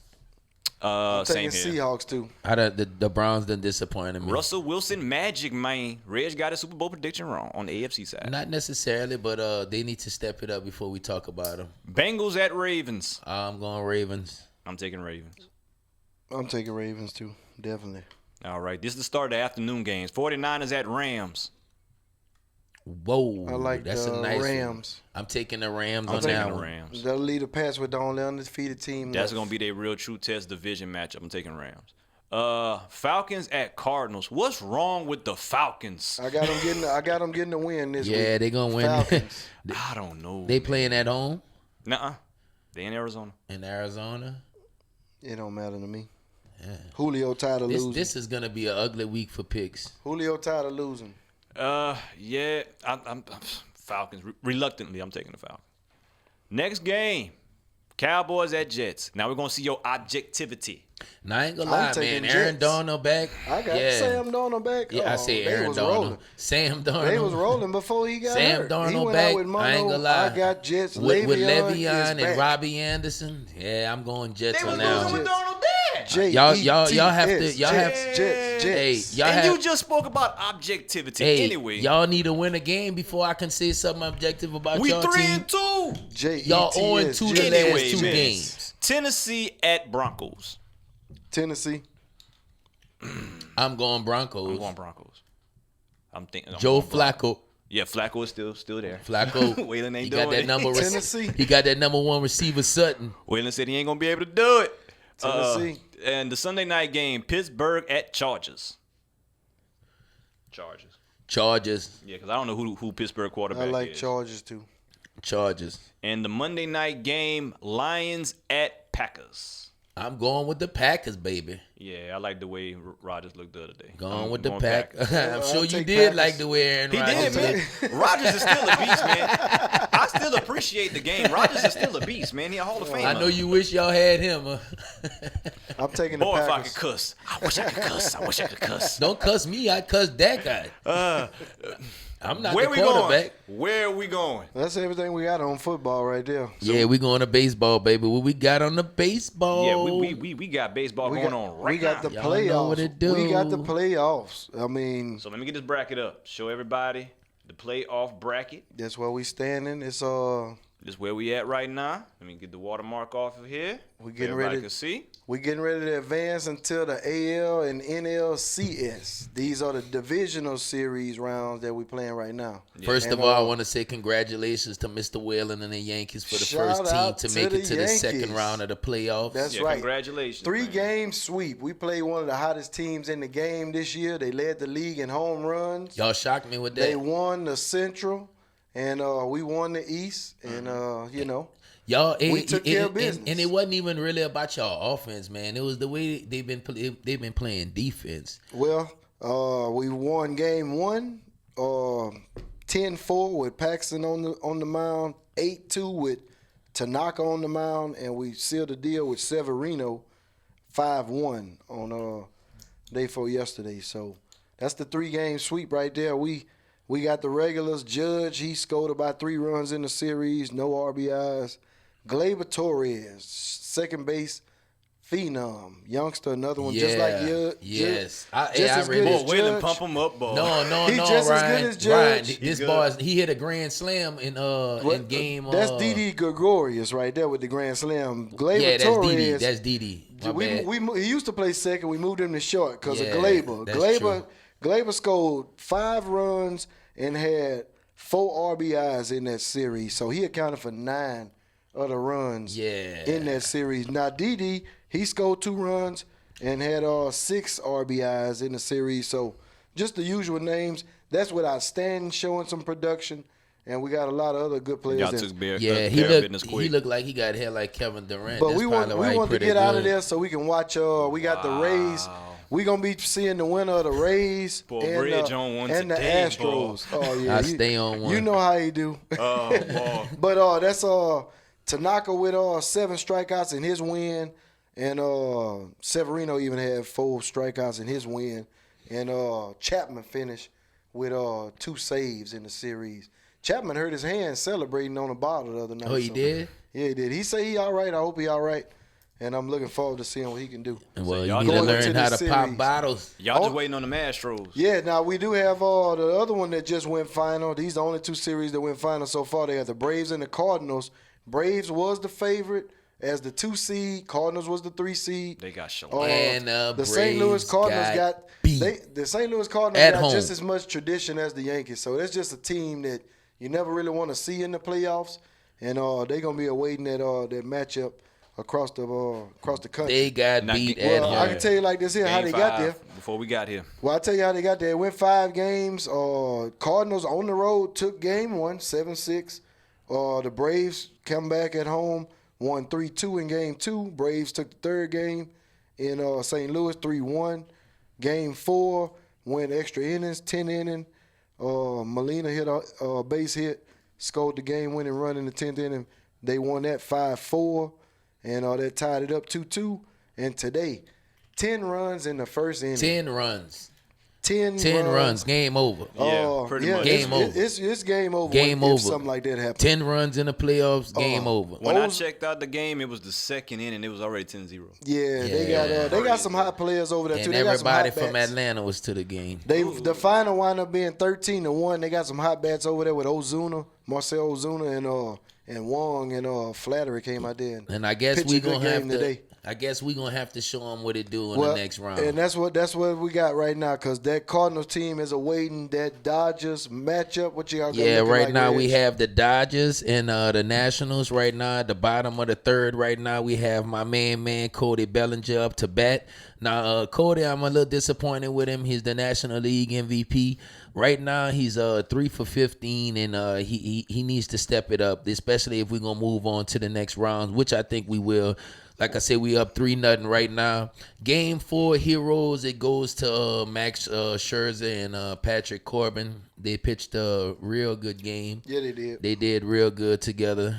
Same Taking here. Seahawks too. The Browns done disappointed me. Russell Wilson Magic, man. Reg got his Super Bowl prediction wrong on the AFC side. Not necessarily, but they need to step it up before we talk about them. Bengals at Ravens. I'm going Ravens. I'm taking Ravens. I'm taking Ravens too. Definitely. All right. This is the start of the afternoon games. 49ers at Rams. Whoa, I like that's the a nice Rams. One. I'm taking the Rams I'm on taking that the one. Rams. They'll lead the pass with the only undefeated team. That's left. going to be their real true test division matchup. I'm taking Rams. Falcons at Cardinals. What's wrong with the Falcons? I got them getting the win this week. Yeah, they gonna win. Falcons. I don't know. They playing at home Nuh-uh. They in Arizona. in Arizona. It don't matter to me. Julio tired of losing. This is gonna be an ugly week for picks. Julio tired of losing. Yeah. I'm Falcons. Reluctantly, I'm taking the Falcons. Next game. Cowboys at Jets. Now we're going to see your objectivity. Now I ain't gonna I'm lie, taking man. Aaron Jets. Donald back. I got Sam Darnold back. Yeah, I Oh, say they Aaron was Donald. rolling. Sam Darnold. They was rolling before he got Sam hurt. Darnold he went back. out with Mono. I ain't gonna lie. I got Jets. with Le'Veon is Le'Veon and back. Robbie Anderson. Yeah, I'm going Jets They on was that losing one. with Donald there. J-E-T-S. Y'all have to- y'all have- Jets. Hey, y'all And have. you just spoke about objectivity. Hey, anyway, y'all need to win a game before I can say something objective about we y'all 3-2. team. J-E-T-S. Y'all 0-2 the Jets. last two man. games. Tennessee at Broncos. Tennessee. I'm going Broncos. I'm going Broncos. I'm thinking Joe I'm going Broncos. Flacco. Yeah, Flacco is still there. Flacco. Waylon ain't he doing got that it. number. Tennessee. He got that number one receiver Sutton. Waylon said he ain't gonna be able to do it. Tennessee. And the Sunday night game, Pittsburgh at Chargers. Chargers. Yeah, because I don't know who Pittsburgh quarterback I like is. Chargers too. Chargers. And the Monday night game, Lions at Packers. I'm going with the Packers, baby. Yeah, I like the way Rodgers looked the other day. Going I'm with the going Pack. Packers. I'm sure I'll you take did Packers. like the way Aaron He Rodgers did, looked. man. Rodgers is still a beast, man. I still appreciate the game. Rodgers is still a beast, man. He a Hall of Famer. I know you wish y'all had him. I'm taking the Boy, if I Packers. could cuss. I wish I could cuss. Don't cuss me. I cuss that guy. I'm not Where the we quarterback. going? Where we going? That's everything we got on football right there. Yeah, we going to baseball, baby. What we got on the baseball? Yeah, we got baseball going on right we got now. the Y'all playoffs. know what it do. We got the playoffs. I mean, So let me get this bracket up. Show everybody the playoff bracket. that's where we standing. It's This is where we at right now. Let me get the watermark off of here. We getting Everybody ready- can see. we getting ready to advance until the AL and NLCS. These are the divisional series rounds that we playing right now. First And, of all, I want to say congratulations to Mr. Whalen and the Yankees for the Shout first team out to to make the it to the second Yankees. round of the playoffs. That's Yeah, right. congratulations. 3 man. game sweep. We played one of the hottest teams in the game this year. They led the league in home runs. Y'all shocked me with They that. won the Central, and we won the East. And you know, Y'all, We took care of business. and it wasn't even really about y'all offense, man. It was the way they've been playing defense. well, we won game 1, 10-4 with Paxton on the mound, 8-2 with Tanaka on the mound, and we sealed the deal with Severino, 5-1 on day 4 yesterday. So that's the 3 game sweep right there. We got the regulars. Judge, he scored about 3 runs in the series, no RBIs. Gleyber Torres, second base phenom, youngster, another one just like you. Yes. just I as really- good as Boy, Waylon Judge. pump him up, boy. No, He just as good Ryan. as Judge. Ryan, He's this good. boy, he hit a grand slam in game. That's Didi Gregorius right there with the grand slam. Gleyber Yeah, that's Torres. Didi. That's Didi. My bad. He used to play second. We moved him to short because Yeah, of Gleyber. that's Gleyber scored 5 runs and had 4 RBIs in that series. So he accounted for 9 of the runs in that series. Now Didi, he scored 2 runs and had 6 RBIs in the series. So just the usual names. That's without Stanton showing some production. And we got a lot of other good players. Y'all in. took care Yeah, of business he quick. looked like he got hair like Kevin Durant. But That's we probably why he want to pretty get out of good. there so we can watch. We got the Rays. We gonna be seeing the winner of the Rays Boy, and, Bridge on one and the today, Astros. Oh yeah, I stay on one. You know how he do. Oh, boy. But that's Tanaka with 7 strikeouts in his win. And Severino even had 4 strikeouts in his win. And Chapman finished with 2 saves in the series. Chapman hurt his hand celebrating on a bottle the other night. Oh, he did? Yeah, he did. He say he all right. I hope he all right. And I'm looking forward to seeing what he can do. Well, y'all you need to going learn into how the to pop series. bottles. Y'all just waiting on the Astros. Yeah, now we do have the other one that just went final. These are the only 2 series that went final so far. They have the Braves and the Cardinals. Braves was the favorite as the 2 seed. Cardinals was the 3 seed. They got shut. And the St. Louis Braves Cardinals got beat. the St. Louis Cardinals At got home. just as much tradition as the Yankees. So that's just a team that you never really want to see in the playoffs. And they're gonna be awaiting that matchup across the country. They got Now, beat well, at Well, home. I can tell you like this here how Game they got 5, there. Before we got here. Well, I'll tell you how they got there. It went 5 games. Cardinals on the road took game 1, 7-6. The Braves come back at home, won 3-2 in game 2. Braves took the 3rd game in St. Louis, 3-1. Game 4 went extra innings, 10 inning. Molina hit a base hit, scored the game-winning run in the 10th inning. They won that 5-4, and that tied it up 2-2. And today, 10 runs in the first inning. 10 runs. 10 runs. Game over. Yeah, pretty much. Game over. It's game over. Game if over. something like that happens. 10 runs in the playoffs. Game over. When I O's- checked out the game, it was the 2nd inning. It was already 10-0. Yeah, Yeah. they got some hot players over there too. And They got some everybody hot from bats. Atlanta was to the game. The final wound up being 13-1. They got some hot bats over there with Ozuna, Marcel Ozuna, and Wong and Flattery came out there. And I guess pitched we a good gonna have game to. today. I guess we gonna have to show them what it do in the next round. And that's what we got right now, because that Cardinals team is awaiting that Dodgers matchup. What you got? Yeah, looking right like, now we Reds? have the Dodgers and the Nationals right now at the bottom of the 3rd. Right now we have my man Cody Bellinger up to bat. Now Cody, I'm a little disappointed with him. He's the National League MVP. Right now he's 3 for 15, and he needs to step it up, especially if we're gonna move on to the next round, which I think we will. Like I said, we up 3-0 right now. Game 4 heroes, it goes to Max Scherzer and Patrick Corbin. They pitched a real good game. Yeah, they did. They did real good together.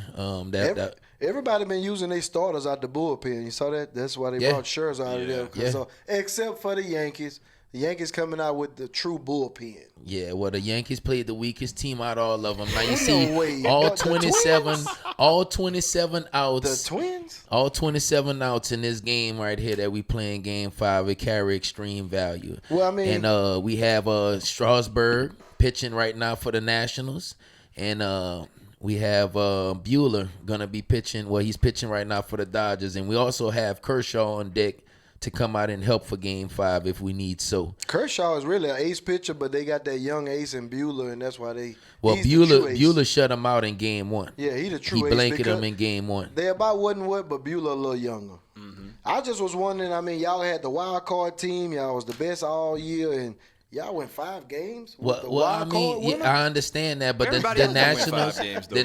Everybody been using their starters out the bullpen. You saw that? That's why they Yeah. brought Scherzer out of there. Yeah. So, except for the Yankees. The Yankees coming out with the true bullpen. Yeah, well, the Yankees played the weakest team out of all of them. Now you Ain't see no way. all The 27 Twins? all 27 outs. The Twins? All 27 outs in this game right here that we playing game 5, it carry extreme value. Well, I mean- and we have Strasburg pitching right now for the Nationals, and we have Buehler gonna be pitching. Well, he's pitching right now for the Dodgers, and we also have Kershaw on deck to come out and help for game 5 if we need so. Kershaw is really an ace pitcher, but they got that young ace in Buehler, and that's why they. Well, he's the true ace. Buehler shut him out in game 1. Yeah, he the true He ace. blanketed because him in game 1. They about wasn't what, but Buehler a little younger. Mm-hmm. I just was wondering. I mean, y'all had the wild card team. Y'all was the best all year, and y'all went 5 games. With the Well, I wild mean, card winner? yeah, I understand that, but Everybody the else done win 5 Nationals, games, though. the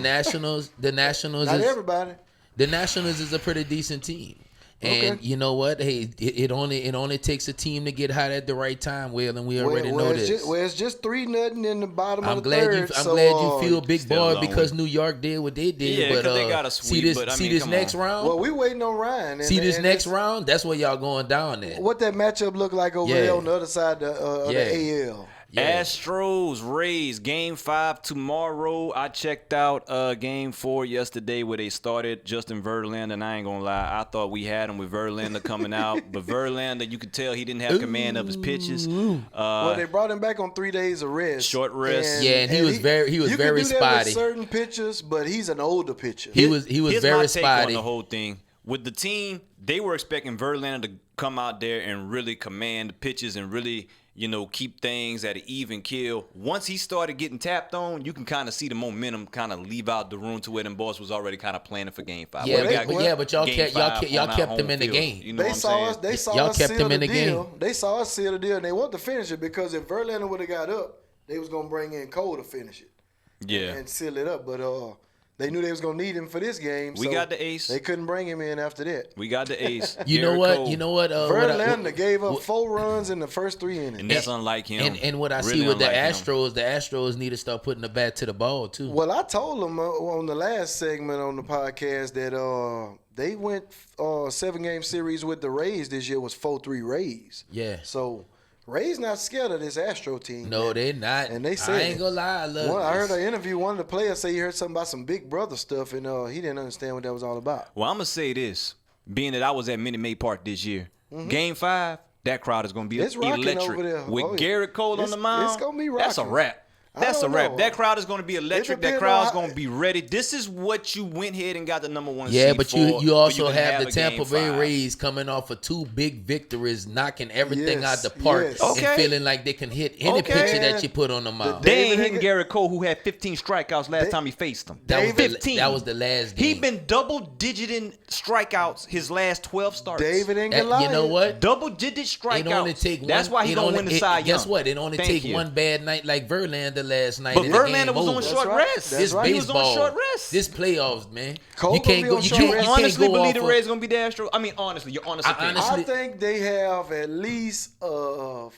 Nationals Not is everybody. the Nationals is a pretty decent team. And Okay. you know what? Hey, it only takes a team to get hot at the right time, Will, and we already know it's this. it's just 3-0 in the bottom I'm of the glad third. I'm glad you feel big still a boy long because way. New York did what they did. Yeah, but 'cause they got a see sweep, this, but, I see mean, this come next on. round. Well, we waiting on Ryan. And, see this and next it's- round. That's where y'all going down there. What that matchup look like over Yeah. there on the other side of Yeah. the AL? Yeah. Astros, Rays, game 5 tomorrow. I checked out game 4 yesterday where they started Justin Verlander, and I ain't gonna lie, I thought we had him with Verlander coming out, but Verlander, you could tell he didn't have command of his pitches. Well, they brought him back on 3 days of rest. Short rest. Yeah, and he was very you very can do that spotty. with certain pitchers, but he's an older pitcher. He was Here's very my take on spotty. the whole thing. With the team, they were expecting Verlander to come out there and really command the pitches and really, keep things at an even kill. Once he started getting tapped on, you can kind of see the momentum kind of leave out the room to where them boys was already kind of planning for game 5. Yeah, We got but y'all game kept 5 y'all on our kept home them in the field. game. You know They what I'm saw saying? us. They saw Y'all us kept seal them in the the deal. game. They saw us seal the deal, and they want to finish it because if Verlander would have got up, they was gonna bring in Cole to finish it Yeah. and seal it up. But They knew they was gonna need him for this game. We so got the ace. They couldn't bring him in after that. We got the ace. You know Garrett what? Cole. You know what? Verlander gave up 4 runs in the first 3 innings. And that's unlike him. And what I Really see with the unlike him. Astros need to start putting the bat to the ball too. Well, I told them on the last segment on the podcast that they went 7-game series with the Rays this year was 4-3 Rays. Yeah. So Rays not scared of this Astro team. No, man. they're not. And they I said ain't gonna lie. I love I heard this. an interview. One of the players say he heard something about some Big Brother stuff, and he didn't understand what that was all about. Well, I'm going to say this. Being that I was at Minute Maid Park this year, Game 5, that crowd is going to be It's rocking electric. over there. With Oh, yeah. Garrett Cole on the mound, it's gonna be that's a rocking. wrap. That's a don't wrap. know. That crowd is going to be electric. That depends crowd's on how- going to be ready. This is what you went ahead and got the number 1 Yeah, seed but for. you also can have the a Tampa Game Bay 5. Rays coming off of 2 big victories, knocking everything Yes, out the park, yes. and Okay. feeling like they can hit any Okay. pitcher that you put on the mound. They ain't David hitting Inge- Garrett Cole, who had 15 strikeouts last time he faced them. That was, the, 15. that was the last He game. been double-digit in strikeouts his last 12 starts. David and That- Goliath. you know what? Double-digit It strikeouts. only take That's one, why he it gonna only- win the it- Cy Young. Guess what? It only Thank take you. one bad night like Verlander last night. But and the Verlander game was over. on short right. rest. That's This right. He was baseball, on short rest. this playoffs, man. Cole you gonna can't be go. on You short can't. rest. You honestly can't go believe off the of- Rays gonna be the Astros? I mean, honestly, your honest opinion. honestly- I think they have at least a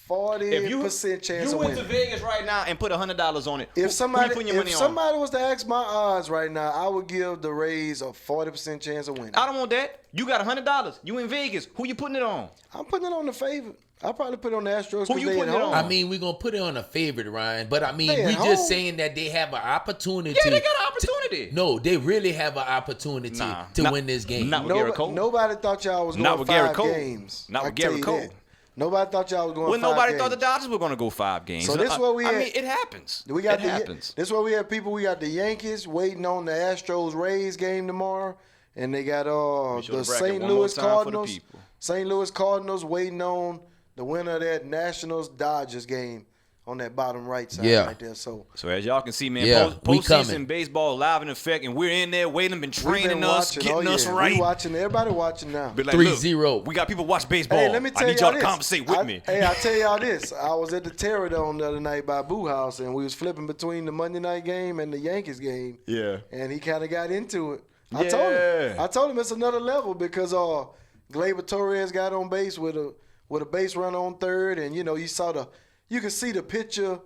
40% chance you of went to winning. Vegas right now and put $100 on it. If who you somebody putting your money if on? somebody was to ask my odds right now, I would give the Rays a 40% chance of winning. I don't want that. You got $100. You in Vegas. Who you putting it on? I'm putting it on the favorite. I'll probably put it on the Astros Who because you they at putting it home. on? I mean, we're gonna put it on a favorite, Ryan. But I mean, They at we home. just saying that they have an opportunity. Yeah, they got an opportunity. No, they really have an opportunity Nah, to not- win this game. not with Garrett Cole. Nobody thought y'all was going Not with Garrett 5 Cole. games. Not I with can tell Garrett you Cole. that. Nobody thought y'all was going Well, 5 nobody games. thought the Dodgers were going to go 5 games. So this is where we I at. mean, it happens. We got it happens. This is where we have people. We got the Yankees waiting on the Astros Rays game tomorrow, and they got show the the bracket St. one more Louis time for the Cardinals. people. St. Louis Cardinals waiting on the winner of that Nationals Dodgers game on that bottom right side Yeah. right there. So So as y'all can see, man, Yeah, we postseason coming. baseball live in effect, and we're in there waiting, been we've training been us, watching. getting us We right. watching. Everybody watching now. Be like, 3-0. look, we got people watch baseball. Hey, let me tell I need y'all y'all to this. conversate with me. Hey, I tell y'all this. I was at the Terradome the other night by Boo House, and we was flipping between the Monday night game and the Yankees game. Yeah. And he kind of got into it. Yeah. I told him it's another level because Gleyber Torres got on base with a base runner on third, and you can see the pitcher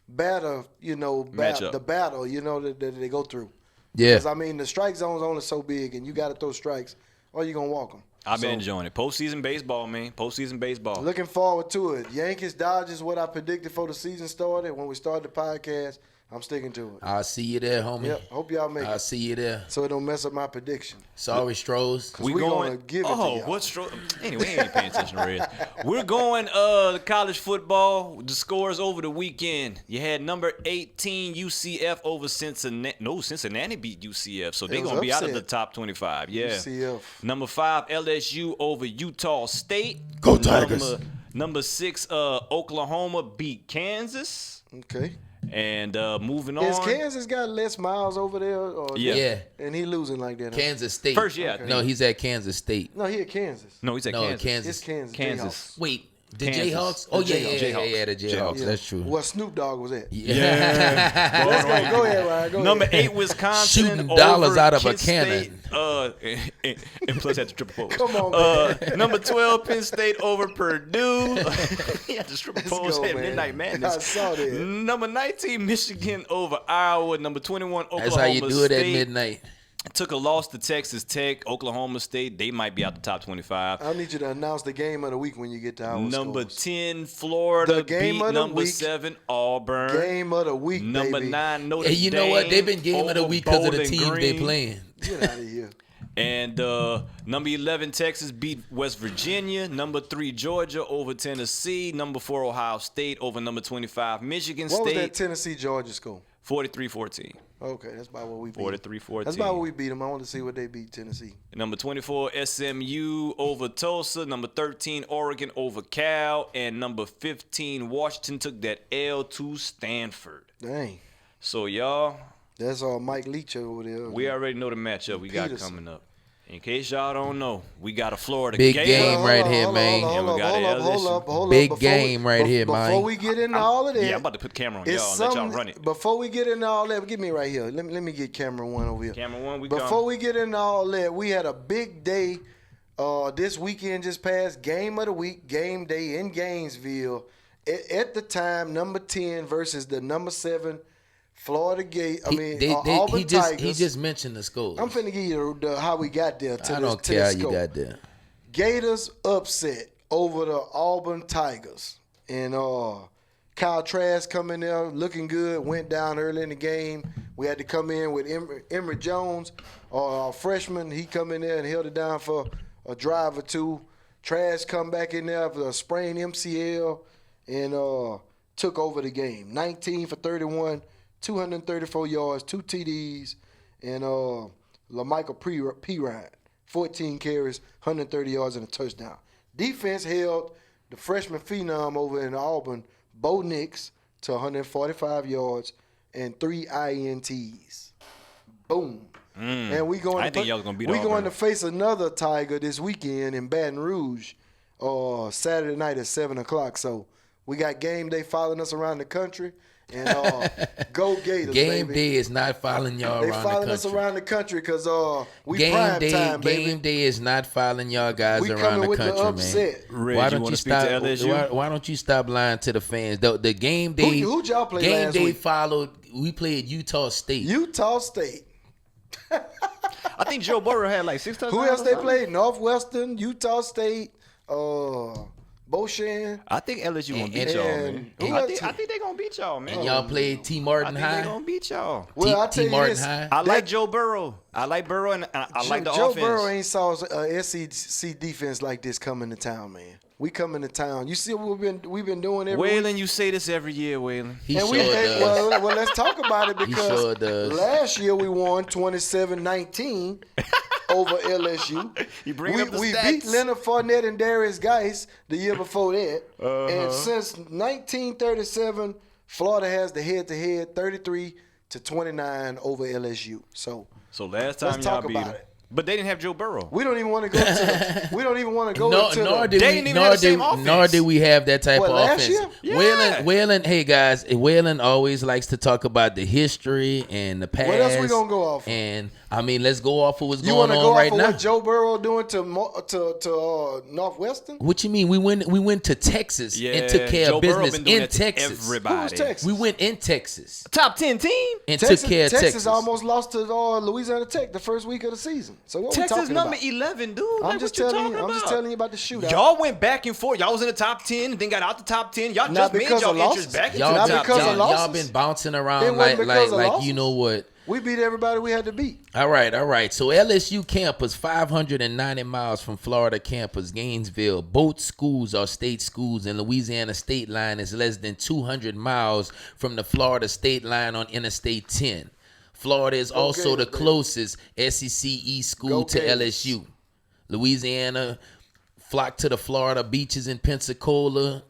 batter, Matchup. the battle, that they go through. Yeah. Because I mean the strike zone's only so big, and you got to throw strikes, or you gonna walk them. I've been enjoying it. Postseason baseball, man. Postseason baseball. Looking forward to it. Yankees, Dodgers, what I predicted before the season started. When we started the podcast, I'm sticking to it. I'll see you there, homie. Yep. Hope y'all make I'll it. see you there. So it don't mess up my prediction. Sorry, Strohs. We gonna give it to y'all. what's anyway? We ain't paying attention to Reds. We're going college football. The scores over the weekend. You had number 18 UCF over Cincinnati. No, Cincinnati beat UCF, so they're was gonna be out of upset. the top 25. Yeah. UCF. Number 5 LSU over Utah State. Go Tigers. Number 6 Oklahoma beat Kansas. Okay. And moving on. Has Kansas got Les Miles over there? Or Yeah. Yeah. And he losing like that. Huh? Kansas State. First, yeah, I think. No, he's at Kansas State. No, he at Kansas. No, he's at No, Kansas. Kansas. It's Kansas. Kansas. Wait, the Kansas. Jayhawks? Oh, The yeah, Jayhawks. the Jayhawks. Yeah. That's true. Where Snoop Dogg was at. Yeah. Let's go. Go ahead, Ryan. Go Number ahead. 8, Wisconsin. Shooting dollars over out of a Kent State. cannon. And plus had the triple pose. Come on, man. Number 12, Penn State over Purdue. He had the triple Let's pose. go, Had man. Midnight Madness. I saw that. Number 19, Michigan over Iowa. Number 21, Oklahoma That's how you do it at State. midnight. Took a loss to Texas Tech. Oklahoma State, they might be out the top 25. I need you to announce the game of the week when you get to our Number scores. 10, Florida The game beat of the number week. 7, Auburn. Game of the week, Number baby. 9, Notre Hey, you Dame. know what? They've been game of the over week because of the Bowling teams they Green. Get playing. out of here. And number 11, Texas beat West Virginia. Number 3, Georgia over Tennessee. Number 4, Ohio State over number 25, Michigan What was that State. Tennessee-Georgia score? 43-14. Okay, that's about what we beat. 43-14. That's about what we beat them. I want to see what they beat Tennessee. Number 24, SMU over Tulsa. Number 13, Oregon over Cal. And number 15, Washington took that L to Stanford. Dang. So, y'all, That's Mike Leach over there. we already know the matchup we got Peterson. coming up. In case y'all don't know, we got a Florida Big Gator. game right here, man. Hold up, And we got hold LSU. up, hold up. Big game right here, Before man. we get into all of that, Yeah, I'm about to put the camera on it's y'all and let y'all something- run it. Before we get into all that, get me right here. Let me get camera one over here. Camera one, we Before come. we get into all that, we had a big day this weekend just passed. Game of the week, game day in Gainesville. At the time, number 10 versus the number 7 Florida Auburn he Tigers. just mentioned the scores. I'm finna give you how we got there. To I this, don't to care how this you score. got there. Gators upset over the Auburn Tigers. And Kyle Trask coming there looking good, went down early in the game. We had to come in with Emory Jones, our freshman. He come in there and held it down for a drive or two. Trask come back in there for a sprained MCL and took over the game. 19 for 31, 234 yards, 2 TDs, and LaMichael Pirine, 14 carries, 130 yards, and a touchdown. Defense held the freshman phenom over in Auburn, Bo Nix, to 145 yards and 3 INTs. Boom. And we going. I didn't think y'all was gonna beat We Auburn. going to face another Tiger this weekend in Baton Rouge, Saturday night at 7:00. So we got game day following us around the country, and go Gators, Game baby. day is not following y'all They around the following us country. around the country because we Game prime day, time, baby. game day is not following y'all guys We around coming the with the country, man. upset. Reg, Why you don't wanna you speak to stop? LSU? Why don't you stop lying to the fans? The game day. Who'd y'all play game last day week? followed. We played Utah State. Utah State. I think Joe Burrow had like 6 touchdowns. Who else or they something. played? Northwestern, Utah State, Beauchamp. I think LSU gonna beat And- y'all, and man. who I else? think they gonna beat y'all, man. and y'all played T. I Martin think they High. gonna beat y'all. Well, I tell T. you Martin this. High. I like Joe Burrow. I like Burrow, and I like the Joe offense. Burrow ain't saw a SEC defense like this coming to town, man. We coming to town. You see what we've been doing every week? Waylon, you say this every year, Waylon. He And sure does. well, let's talk about it because sure does. last year we won 27-19 over LSU. You bring we up the we stats. beat Leonard Fournette and Darius Geis the year before that. Uh-huh. And since 1937, Florida has the head-to-head 33-29 over LSU. So last time Let's y'all talk beat about him. it. But they didn't have Joe Burrow. we don't even want to go to we don't even want to go No, into nor the did They we, didn't even nor have the did, same offense. nor did we have that type What, of last offense. year? Yeah. Waylon, hey guys, Waylon always likes to talk about the history and the past. What else we gonna go off of? And I mean, let's go off of what's You going want to on go right off of now. what Joe Burrow doing to Northwestern? What you mean? We went to Texas Yeah, and took care Joe of Burrow business been doing in that to Texas. everybody. Who was Texas? We went in Texas Top 10 team. and Texas, took care of Texas. almost lost to Louisiana Tech the first week of the season. So what we Texas talking number about? 11, dude. I'm Like, just what telling you. talking I'm just about? telling you about the shootout. Y'all went back and forth. Y'all was in the top 10 and then got out the top 10. Y'all Not just made because y'all of interest losses. back into Y'all, Not the top because of 10. losses. y'all been bouncing It around wasn't because of like losses. you know what. We beat everybody we had to beat. All right. So LSU campus, 590 miles from Florida campus, Gainesville. Both schools are state schools, and Louisiana state line is less than 200 miles from the Florida state line on Interstate 10. Florida is also the Gators, baby. closest SEC East school Go to Gators. LSU. Louisiana flock to the Florida beaches in Pensacola,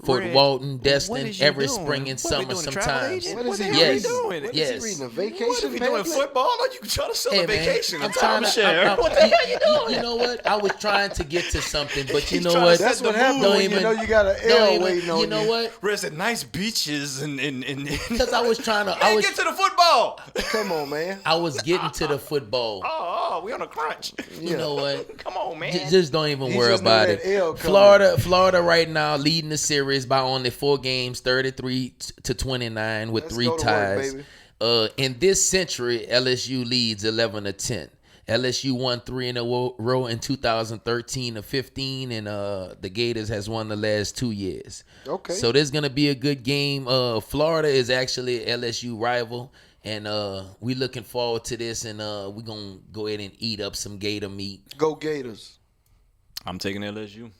Fort Red, Walton, what Destin, is you every doing? spring and What are we summer doing, a travel sometimes. agent? What What is the he hell Yes. we doing? What is Yes. he reading? A What vacation if you doing pamphlet? football or you trying to sell Hey, a man, vacation? I'm a trying to. timeshare? What the hell you doing? You know what? I was trying to get to something, but you He's know trying to what? set That's what the happened Don't when even- you know you got an Don't L even- waiting on you. You know what? Where's the nice beaches and Because I was trying to. Man, get to the football. Come on, man. I was getting to the football. Oh, we on a crunch. You know what? Come on, man. Just don't even He worry just knew about that it. L coming. Florida right now leading the series by only 4 games, 33-29 with Let's 3 go to work, ties. baby. In this century, LSU leads 11-10. LSU won 3 in a row in 2013 to 15, and the Gators has won the last 2 years. Okay. So there's gonna be a good game. Florida is actually an LSU rival, and we looking forward to this. And we're gonna go ahead and eat up some Gator meat. Go Gators. I'm taking LSU.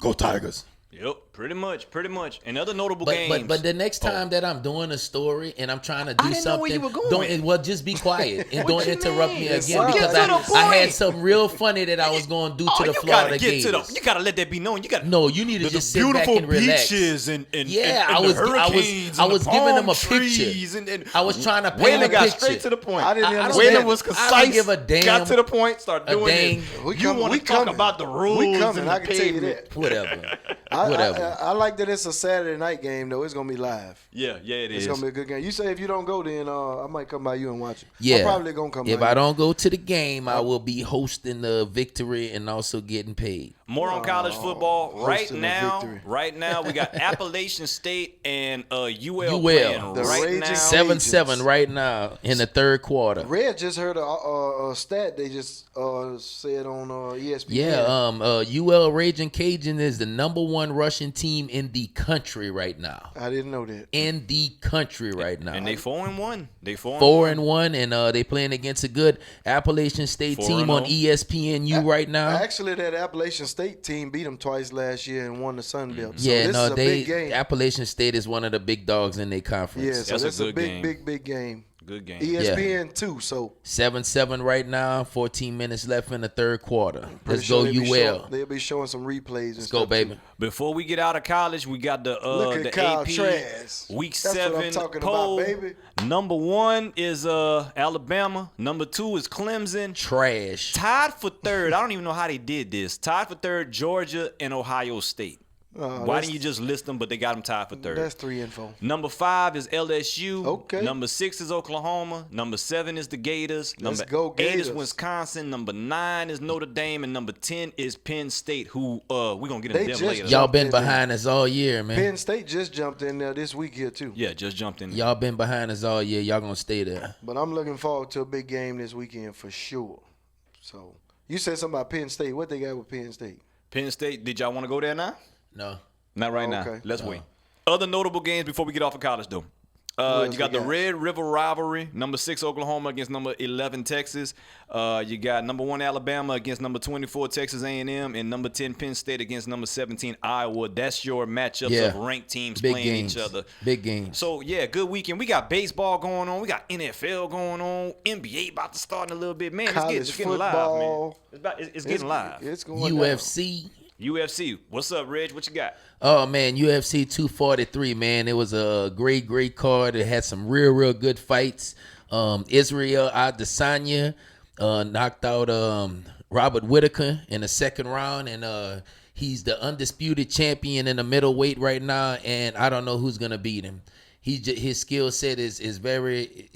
Go Tigers. Yep, pretty much. And other notable But games. but the next time that I'm doing a story and I'm trying to do didn't know where something, you were going. well, just be quiet and don't you interrupt mean? me It's again fine. because Get to the I had point. something real funny that I was going to do to the you Florida gotta get Gators. to the. You gotta let that be known. You got No, you need to the just sit beautiful back and relax. beaches and Yeah, and I the was hurricanes I and was the giving them palm a picture. trees and I was trying to paint Waylon a got picture. straight to the point. I didn't I don't understand. Waylon was I don't concise. give a damn. Got to the point. Start A doing dang. it. We You coming- want we to talk coming. about the rules We coming, and I the can tell you pavement. that. Whatever. I Whatever. like that it's a Saturday night game though. It's gonna be live. Yeah, it It's is. gonna be a good game. You say if you don't go, then I might come by you and watch it. Yeah. I'm probably gonna come. If by I you. don't go to the game, I will be hosting the victory and also getting paid. More on college football right hosting a now. victory. Right now, we got Appalachian State and UL UL. playing The right Raging now. 7-7 right now in the third quarter. Red just heard a stat they just said on ESPN. Yeah, UL Raging Cajun is the number one rushing team in the country right now. I didn't know that. In the country right now. And they 4-1. They 4-1. 4-1, and they playing against a good Appalachian State team on 4-0. ESPNU right now. Actually, that Appalachian State team beat them twice last year and won the Sun Belt. So Yeah, this no, is a big game. Appalachian State is one of the big dogs in their conference. Yeah, so That's a this is a good big, game. big game. Good game. ESPN too. So 7-7 right now. 14 minutes left in the third quarter. pretty Let's sure go they'll be UL. they'll be showing some replays. Let's go, baby. Before we get out of college, we got the Look at the Kyle AP Trask. Week That's what 7 I'm talking poll. about, baby. Number 1 is Alabama. Number 2 is Clemson. Trash. Tied for third. I don't even know how they did this. Tied for third, Georgia and Ohio State. Why that's- didn't you just list them? But they got them tied for third. That's 3 and 4. Number 5 is LSU. Okay. Number 6 is Oklahoma. Number 7 is the Gators. Let's Number go 8 is Gators. Wisconsin. Number 9 is Notre Dame. And number 10 is Penn State, who we're going to get into They them just later. Y'all been in there. behind us all year, man. Penn State just jumped in there this week here too. Yeah, just jumped in. Y'all been behind us all year. Y'all gonna stay there. But I'm looking forward to a big game this weekend for sure. So you said something about Penn State. What they got with Penn State? Penn State, did y'all want to go there now? No. Not right now. Okay. Let's wait. Other notable games before we get off of college, though. else You got we the got? Red River rivalry, number 6 Oklahoma against number 11 Texas. You got number 1 Alabama against number 24 Texas A&M, and number 10 Penn State against number 17 Iowa. That's your matchups Yeah. of ranked teams Big playing games. each other. Big games. So yeah, good weekend. We got baseball going on. We got NFL going on. NBA about to start in a little bit. Man, College it's getting live, football. man. It's getting live. It's going UFC. UFC. What's up, Reg? What you got? Oh man, UFC 243, man. It was a great card. It had some real good fights. Israel Adesanya knocked out Robert Whitaker in the second round, and he's the undisputed champion in the middleweight right now. And I don't know who's gonna beat him. His skill set is very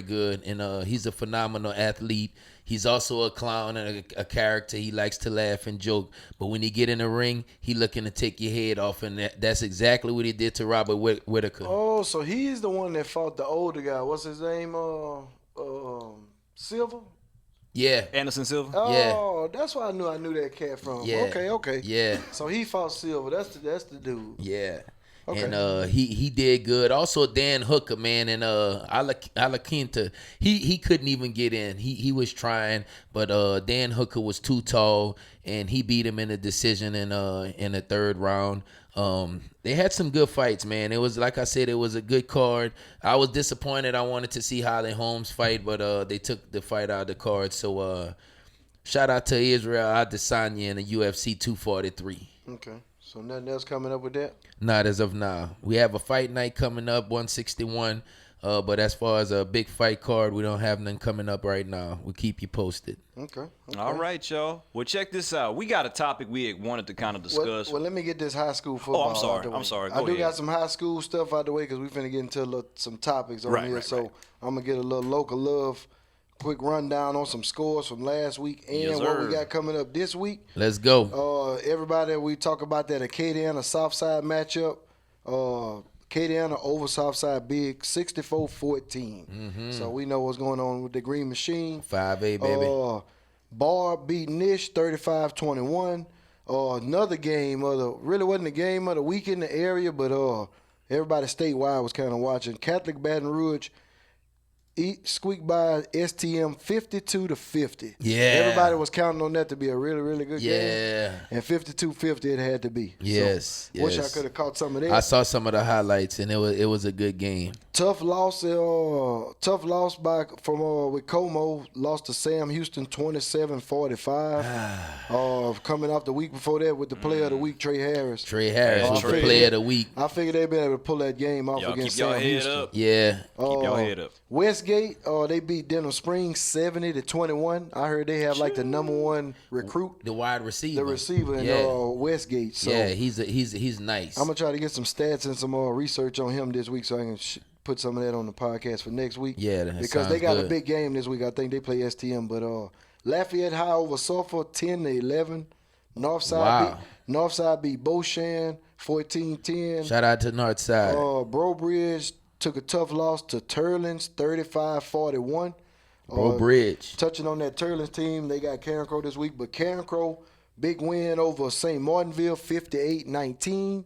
good, and he's a phenomenal athlete. He's also a clown and a character. He likes to laugh and joke, but when he get in the ring, he looking to take your head off, and that's exactly what he did to Robert Whitaker. Oh, so he's the one that fought the older guy. What's his name? Silva. Yeah, Anderson Silva. Oh, that's why I knew that cat from. Yeah. Okay. yeah, So he fought Silva. That's the dude. yeah. Okay. And he did good. Also Dan Hooker, man, and Alaquinta, he couldn't even get in. He was trying, but Dan Hooker was too tall, and he beat him in a decision in the third round. They had some good fights, man. It was, like I said, it was a good card. I was disappointed. I wanted to see Holly Holmes fight, but they took the fight out of the card. So shout out to Israel Adesanya in the UFC 243. Okay. So nothing else coming up with that? Not as of now. We have a fight night coming up, 161. But as far as a big fight card, we don't have none coming up right now. We'll keep you posted. Okay. All right, y'all. Well, check this out. We got a topic we wanted to kind of discuss. Well, let me get this high school football. I'm sorry. out the way. I'm sorry. I Go do ahead. got some high school stuff out the way because we finna get into some topics on Right, here. right, so right. I'm gonna get a little local love. Quick rundown on some scores from last week and Yes, what we sir. got coming up this week. Let's go. Everybody, we talk about that Acadiana Southside matchup. Acadiana over Southside big, 64-14. So we know what's going on with the Green Machine. 5A, baby. Bar beat Nish 35-21. Another game really wasn't a game of the week in the area, but everybody statewide was kind of watching. Catholic Baton Rouge squeaked by STM 52-50. Yeah. Everybody was counting on that to be a really, really good game. Yeah. And 52-50 it had to be. Yes. So, wish I yes. could have caught some of that. I saw some of the highlights, and it was a good game. Tough loss by from with Como. Lost to Sam Houston 27-45. Coming off the week before that with the player of the week, Trey Harris. Trey Harris was the Trey. player of the week. I figured they'd be able to pull that game off Y'all against keep y'all Sam head Houston. up. Yeah. Keep y'all head up. Westgate, they beat Denham Springs 70-21. I heard they have like the number one recruit, The wide receiver. the receiver in Yeah. Westgate. So Yeah, he's nice. I'm gonna try to get some stats and some more research on him this week, so I can put some of that on the podcast for next week. Yeah, that because they sounds got a good. big game this week. I think they play STM, but Lafayette High over Suffolk 10-11. Northside beat Beauchamp 14-10. Shout out to Northside. Bro Bridge took a tough loss to Turlins 35-41. Bro Bridge. Touching on that Turlins team, they got Karen Crow this week, but Karen Crow, big win over St. Martinville 58-19.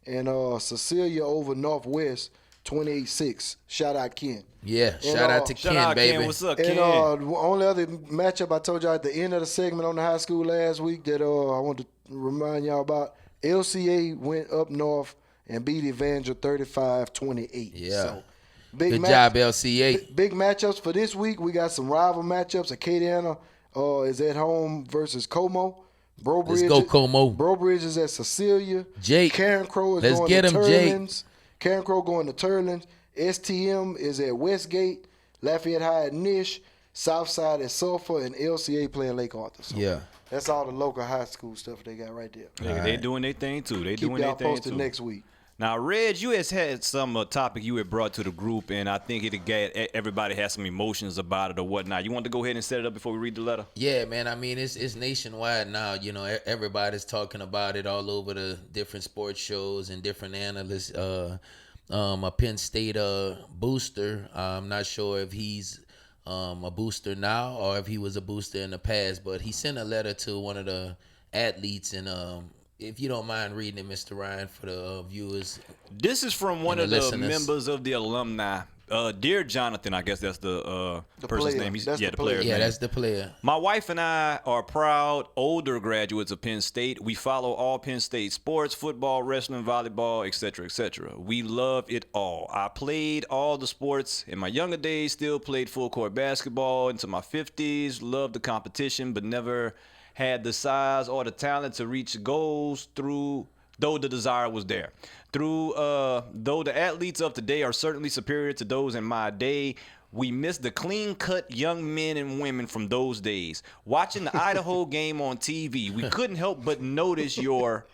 And Cecilia over Northwest 28-6. Shout out Ken. Yeah, shout out to Shout Ken, out baby. Ken. What's up, And Ken? the only other matchup I told y'all at the end of the segment on the high school last week that I want to remind y'all about, LCA went up north and beat Evangel 35-28. Yeah. So, big Good match- job, LCA. Big matchups for this week. We got some rival matchups. Acadiana is at home versus Como. Let's go, Como. Bro Bridge is at Cecilia. Jake. Karen Crow is Let's going get to him, Jake. Turlins. Karen Crow going to Turlins. STM is at Westgate. Lafayette High at Nish. Southside at Sulphur. And LCA playing Lake Arthur. So Yeah. that's all the local high school stuff they got right there. They doing their thing too. They Keep doing their y'all thing posted too. next week. Now, Reg, you had some topic you had brought to the group, and I think everybody has some emotions about it or whatnot. You want to go ahead and set it up before we read the letter? Yeah, man. I mean, it's nationwide now. You know, everybody's talking about it all over the different sports shows and different analysts. A Penn State booster. I'm not sure if he's a booster now or if he was a booster in the past, but he sent a letter to one of the athletes, and if you don't mind reading it, Mr. Ryan, for the viewers. This is from one And of the the listeners. members of the alumni. Dear Jonathan, I guess that's the person's player. name. That's the the player. player's Yeah, name. that's the player. My wife and I are proud older graduates of Penn State. We follow all Penn State sports, football, wrestling, volleyball, etc., etc. We love it all. I played all the sports in my younger days, still played full court basketball into my 50s, loved the competition, but never had the size or the talent to reach goals though the desire was there. Though the athletes of today are certainly superior to those in my day, we miss the clean-cut young men and women from those days. Watching the Idaho game on TV, we couldn't help but notice your,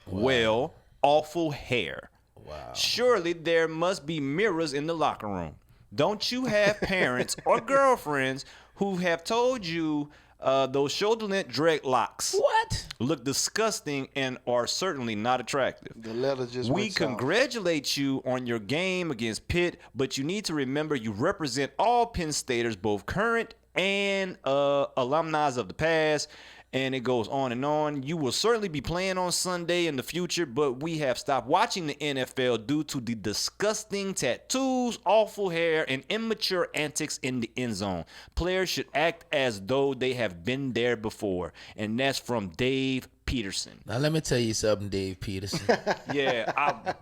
awful hair. Wow. Surely there must be mirrors in the locker room. Don't you have parents or girlfriends who have told you those shoulder-length dreadlocks What? look disgusting and are certainly not attractive? The letter just We went south. congratulate you on your game against Pitt, but you need to remember you represent all Penn Staters, both current and alumni of the past. And it goes on and on. You will certainly be playing on Sunday in the future, but we have stopped watching the NFL due to the disgusting tattoos, awful hair, and immature antics in the end zone. Players should act as though they have been there before. And that's from Dave Peterson. Now let me tell you something, Dave Peterson. Yeah,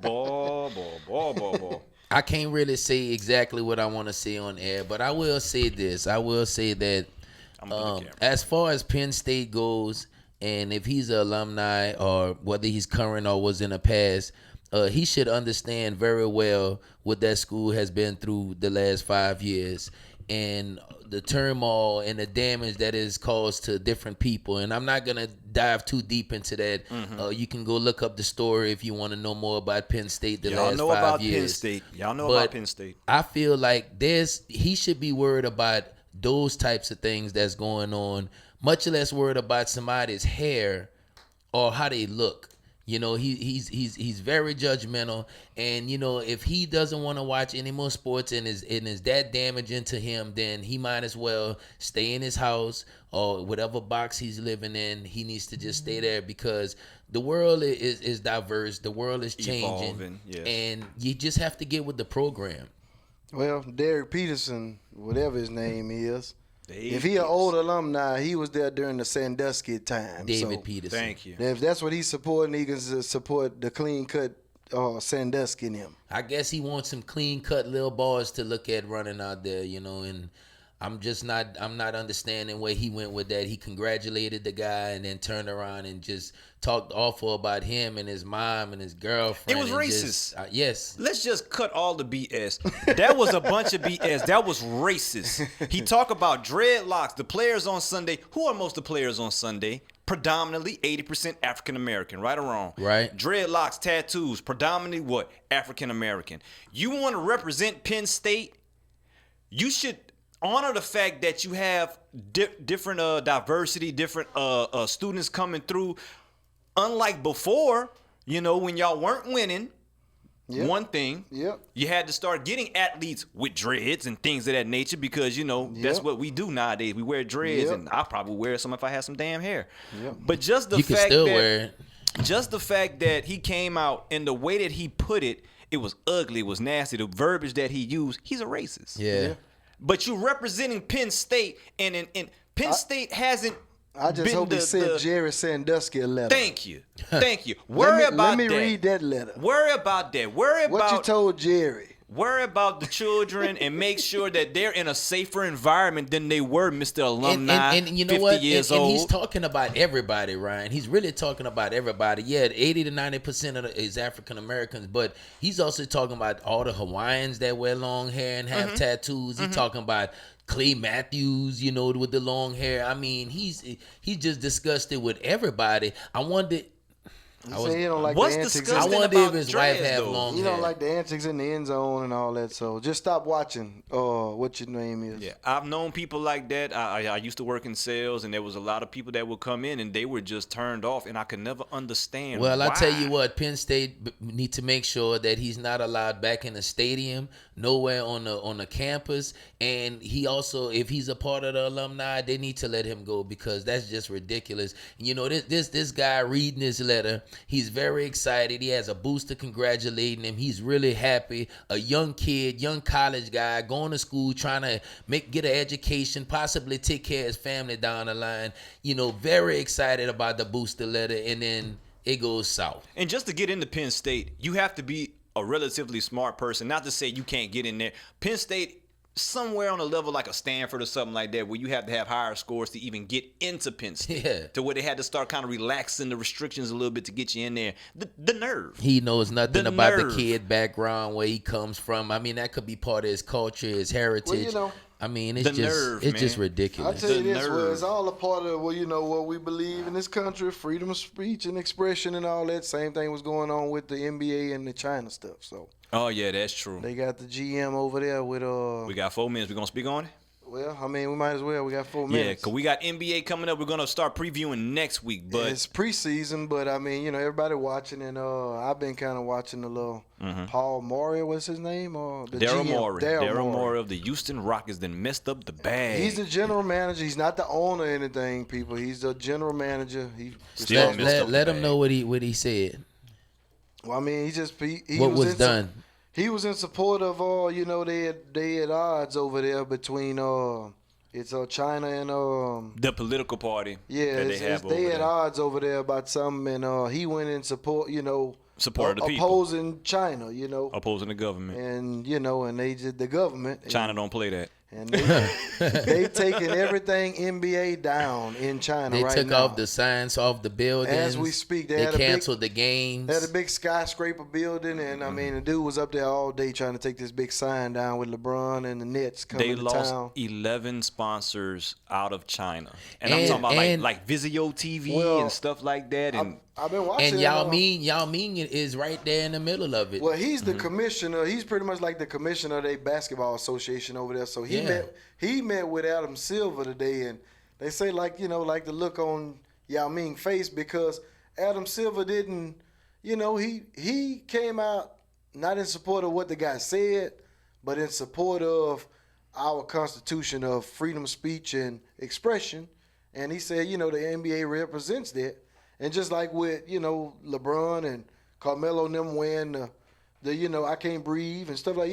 boy. I can't really say exactly what I want to say on air, but I will say this. I will say that as far as Penn State goes, and if he's an alumni or whether he's current or was in the past, he should understand very well what that school has been through the last 5 years and the turmoil and the damage that is caused to different people. And I'm not going to dive too deep into that. You can go look up the story if you want to know more about Penn State the Y'all last know 5 about years. Penn State. Y'all know But about Penn State. I feel like he should be worried about those types of things that's going on, much less worried about somebody's hair or how they look. You know, he's very judgmental, and you know, if he doesn't want to watch any more sports and is that damaging to him, then he might as well stay in his house or whatever box he's living in. He needs to just stay there because the world is diverse, the world is changing, Evolving, yes. and you just have to get with the program. Well, Derek Peterson, whatever his name is, if he an Peterson. old alumni, he was there during the Sandusky time. David so Peterson. Thank you. If that's what he's supporting, he can support the clean cut Sandusky in him. I guess he wants some clean cut little boys to look at running out there, and I'm not understanding where he went with that. He congratulated the guy and then turned around and just talked awful about him and his mom and his girlfriend. It was and racist. Just, yes. Let's just cut all the BS. That was a bunch of BS. That was racist. He talked about dreadlocks, the players on Sunday. Who are most of the players on Sunday? Predominantly 80% African American, right or wrong? Right. Dreadlocks, tattoos, predominantly what? African American. You want to represent Penn State? You should honor the fact that you have different diversity, different students coming through. Unlike before, when y'all weren't winning, Yep. one thing, Yep. you had to start getting athletes with dreads and things of that nature because, that's Yep. what we do nowadays. We wear dreads, Yep. and I probably wear some if I had some damn hair. Yep. But just the You can fact still that wear it. just the fact that he came out and the way that he put it, it was ugly, it was nasty. The verbiage that he used, he's a racist. Yeah. But you're representing Penn State, and Penn State hasn't. I just been hope he sent Jerry Sandusky a letter. Thank you. Worry about Let me that. read that letter. Worry about that. Worry What you about told Jerry? worry about the children and make sure that they're in a safer environment than they were, Mr. Alumni. And you know 50 what? years And old. he's talking about everybody, Ryan. He's really talking about everybody. Yeah, 80 to 90% of is African Americans, but he's also talking about all the Hawaiians that wear long hair and have tattoos. He's talking about Clay Matthews, with the long hair. I mean, he's just disgusted with everybody. I wonder. He said he don't like What's the antics. I disgusting wonder about if his wife dreads, have though? long He hair. don't like the antics in the end zone and all that. So just stop watching. What your name is? Yeah, I've known people like that. I used to work in sales, and there was a lot of people that would come in, and they were just turned off, and I could never understand Well, why. I tell you what, Penn State need to make sure that he's not allowed back in the stadium, nowhere on the campus, and he also, if he's a part of the alumni, they need to let him go because that's just ridiculous. This guy reading this letter, he's very excited. He has a booster congratulating him. He's really happy. A young kid, young college guy, going to school, trying to get an education, possibly take care of his family down the line. Very excited about the booster letter, and then it goes south. And just to get into Penn State, you have to be a relatively smart person. Not to say you can't get in there. Penn State, somewhere on a level like a Stanford or something like that, where you have to have higher scores to even get into Penn State. Yeah. To where they had to start kind of relaxing the restrictions a little bit to get you in there. The nerve. He knows nothing The about nerve. the kid background, where he comes from. I mean, that could be part of his culture, his heritage. I mean, it's The nerve, just man. I ridiculous. tell you The this, well, nerve. it's all a part of what we believe in this country, freedom of speech and expression and all that. Same thing was going on with the NBA and the China stuff. So Oh, yeah, that's true. they got the GM over there with We got 4 minutes. We going to speak on it? Well, I mean, we might as well. We got 4 Yeah, minutes. because we got NBA coming up. We're going to start previewing next week. But It's preseason, but I mean, everybody watching, and I've been kind of watching the little Paul Morey, what's his name? The Daryl GM, Morey. Daryl Daryl Morey. Morey of the Houston Rockets then messed up the bag. He's the general manager. He's not the owner or anything, people. He's the general manager. He Still let missed up the let him bag. know what he said. Well, I mean, he What was in done. He was in support of they had odds over there between it's China and the political party yeah, that they have over they had there. odds over there about something, and he went in support Support of the people. opposing China, Opposing the government. and and they did the government. China don't play that. And they've taken everything NBA down in China They right took now. off the signs off the buildings. As we speak, they they had a big- canceled the games. They had a big skyscraper building, and I mean, the dude was up there all day trying to take this big sign down with LeBron and the Nets coming They to lost town. 11 sponsors out of China. And I'm And- talking about and- like Vizio TV Well, and stuff like that. And I've been watching. And it, Yao Ming is right there in the middle of it. Well, he's the commissioner. He's pretty much like the commissioner of their basketball association over there. So he met with Adam Silver today, and they say like the look on Yao Ming's face because Adam Silver didn't, he came out not in support of what the guy said, but in support of our Constitution of freedom of speech and expression. And he said, the NBA represents that. And just like with, LeBron and Carmelo and them wearing the I can't breathe and stuff like,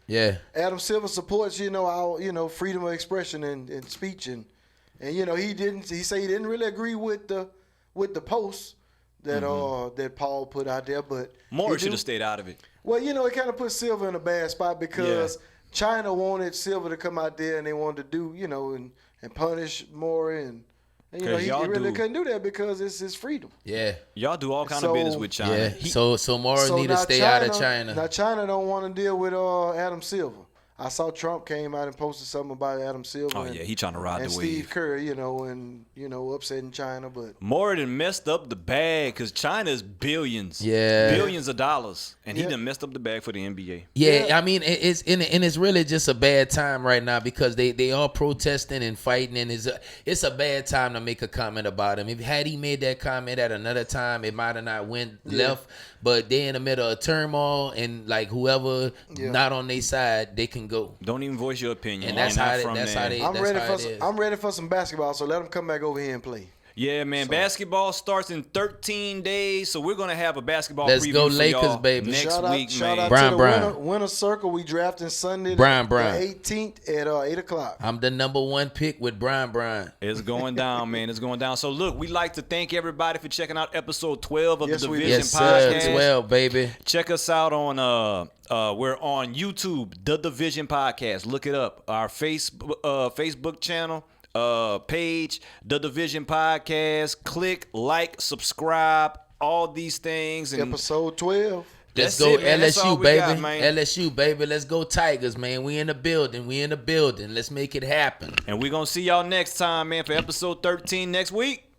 Yeah. Adam Silver supports, our, freedom of expression and speech and he said he didn't really agree with the post that that Paul put out there, but Moore should have stayed out of it. Well, it kind of put Silver in a bad spot because China wanted Silver to come out there and they wanted to do, and punish Moore and he really couldn't do that because it's his freedom. Yeah. Y'all do all kind of business with China. Yeah. So Morris need to stay out of China. Now China don't want to deal with Adam Silver. I saw Trump came out and posted something about Adam Silver. Oh, he trying to ride the wave. And Steve Kerr, upsetting China. But Moore done messed up the bag because China is billions. Yeah. Billions of dollars. And he done messed up the bag for the NBA. Yeah, I mean, it's really just a bad time right now because they are protesting and fighting, and it's a bad time to make a comment about him. Had he made that comment at another time, it might have not went left. But they in the middle of turmoil, and like whoever not on their side, they can go. Don't even voice your opinion. And that's how they. I'm ready for some basketball, so let them come back over here and play. Yeah, man. Basketball starts in 13 days, so we're gonna have a basketball Let's preview go for Lakers, y'all baby. next week, Shout out Brian, to the winner circle. We drafting Sunday, the 18th at 8:00. I'm the number 1 pick with Brian. It's going down, man. It's going down. So look, we'd like to thank everybody for checking out episode 12 of the Division Yes, Podcast. sir. 12, baby. Check us out on we're on YouTube, The Division Podcast. Look it up. Our Facebook channel. Page, The Division Podcast. Click, like, subscribe, all these things. And episode 12. Let's go LSU, baby. Got, LSU, baby. Let's go Tigers, man. We in the building. Let's make it happen. And we're going to see y'all next time, man, for episode 13 next week.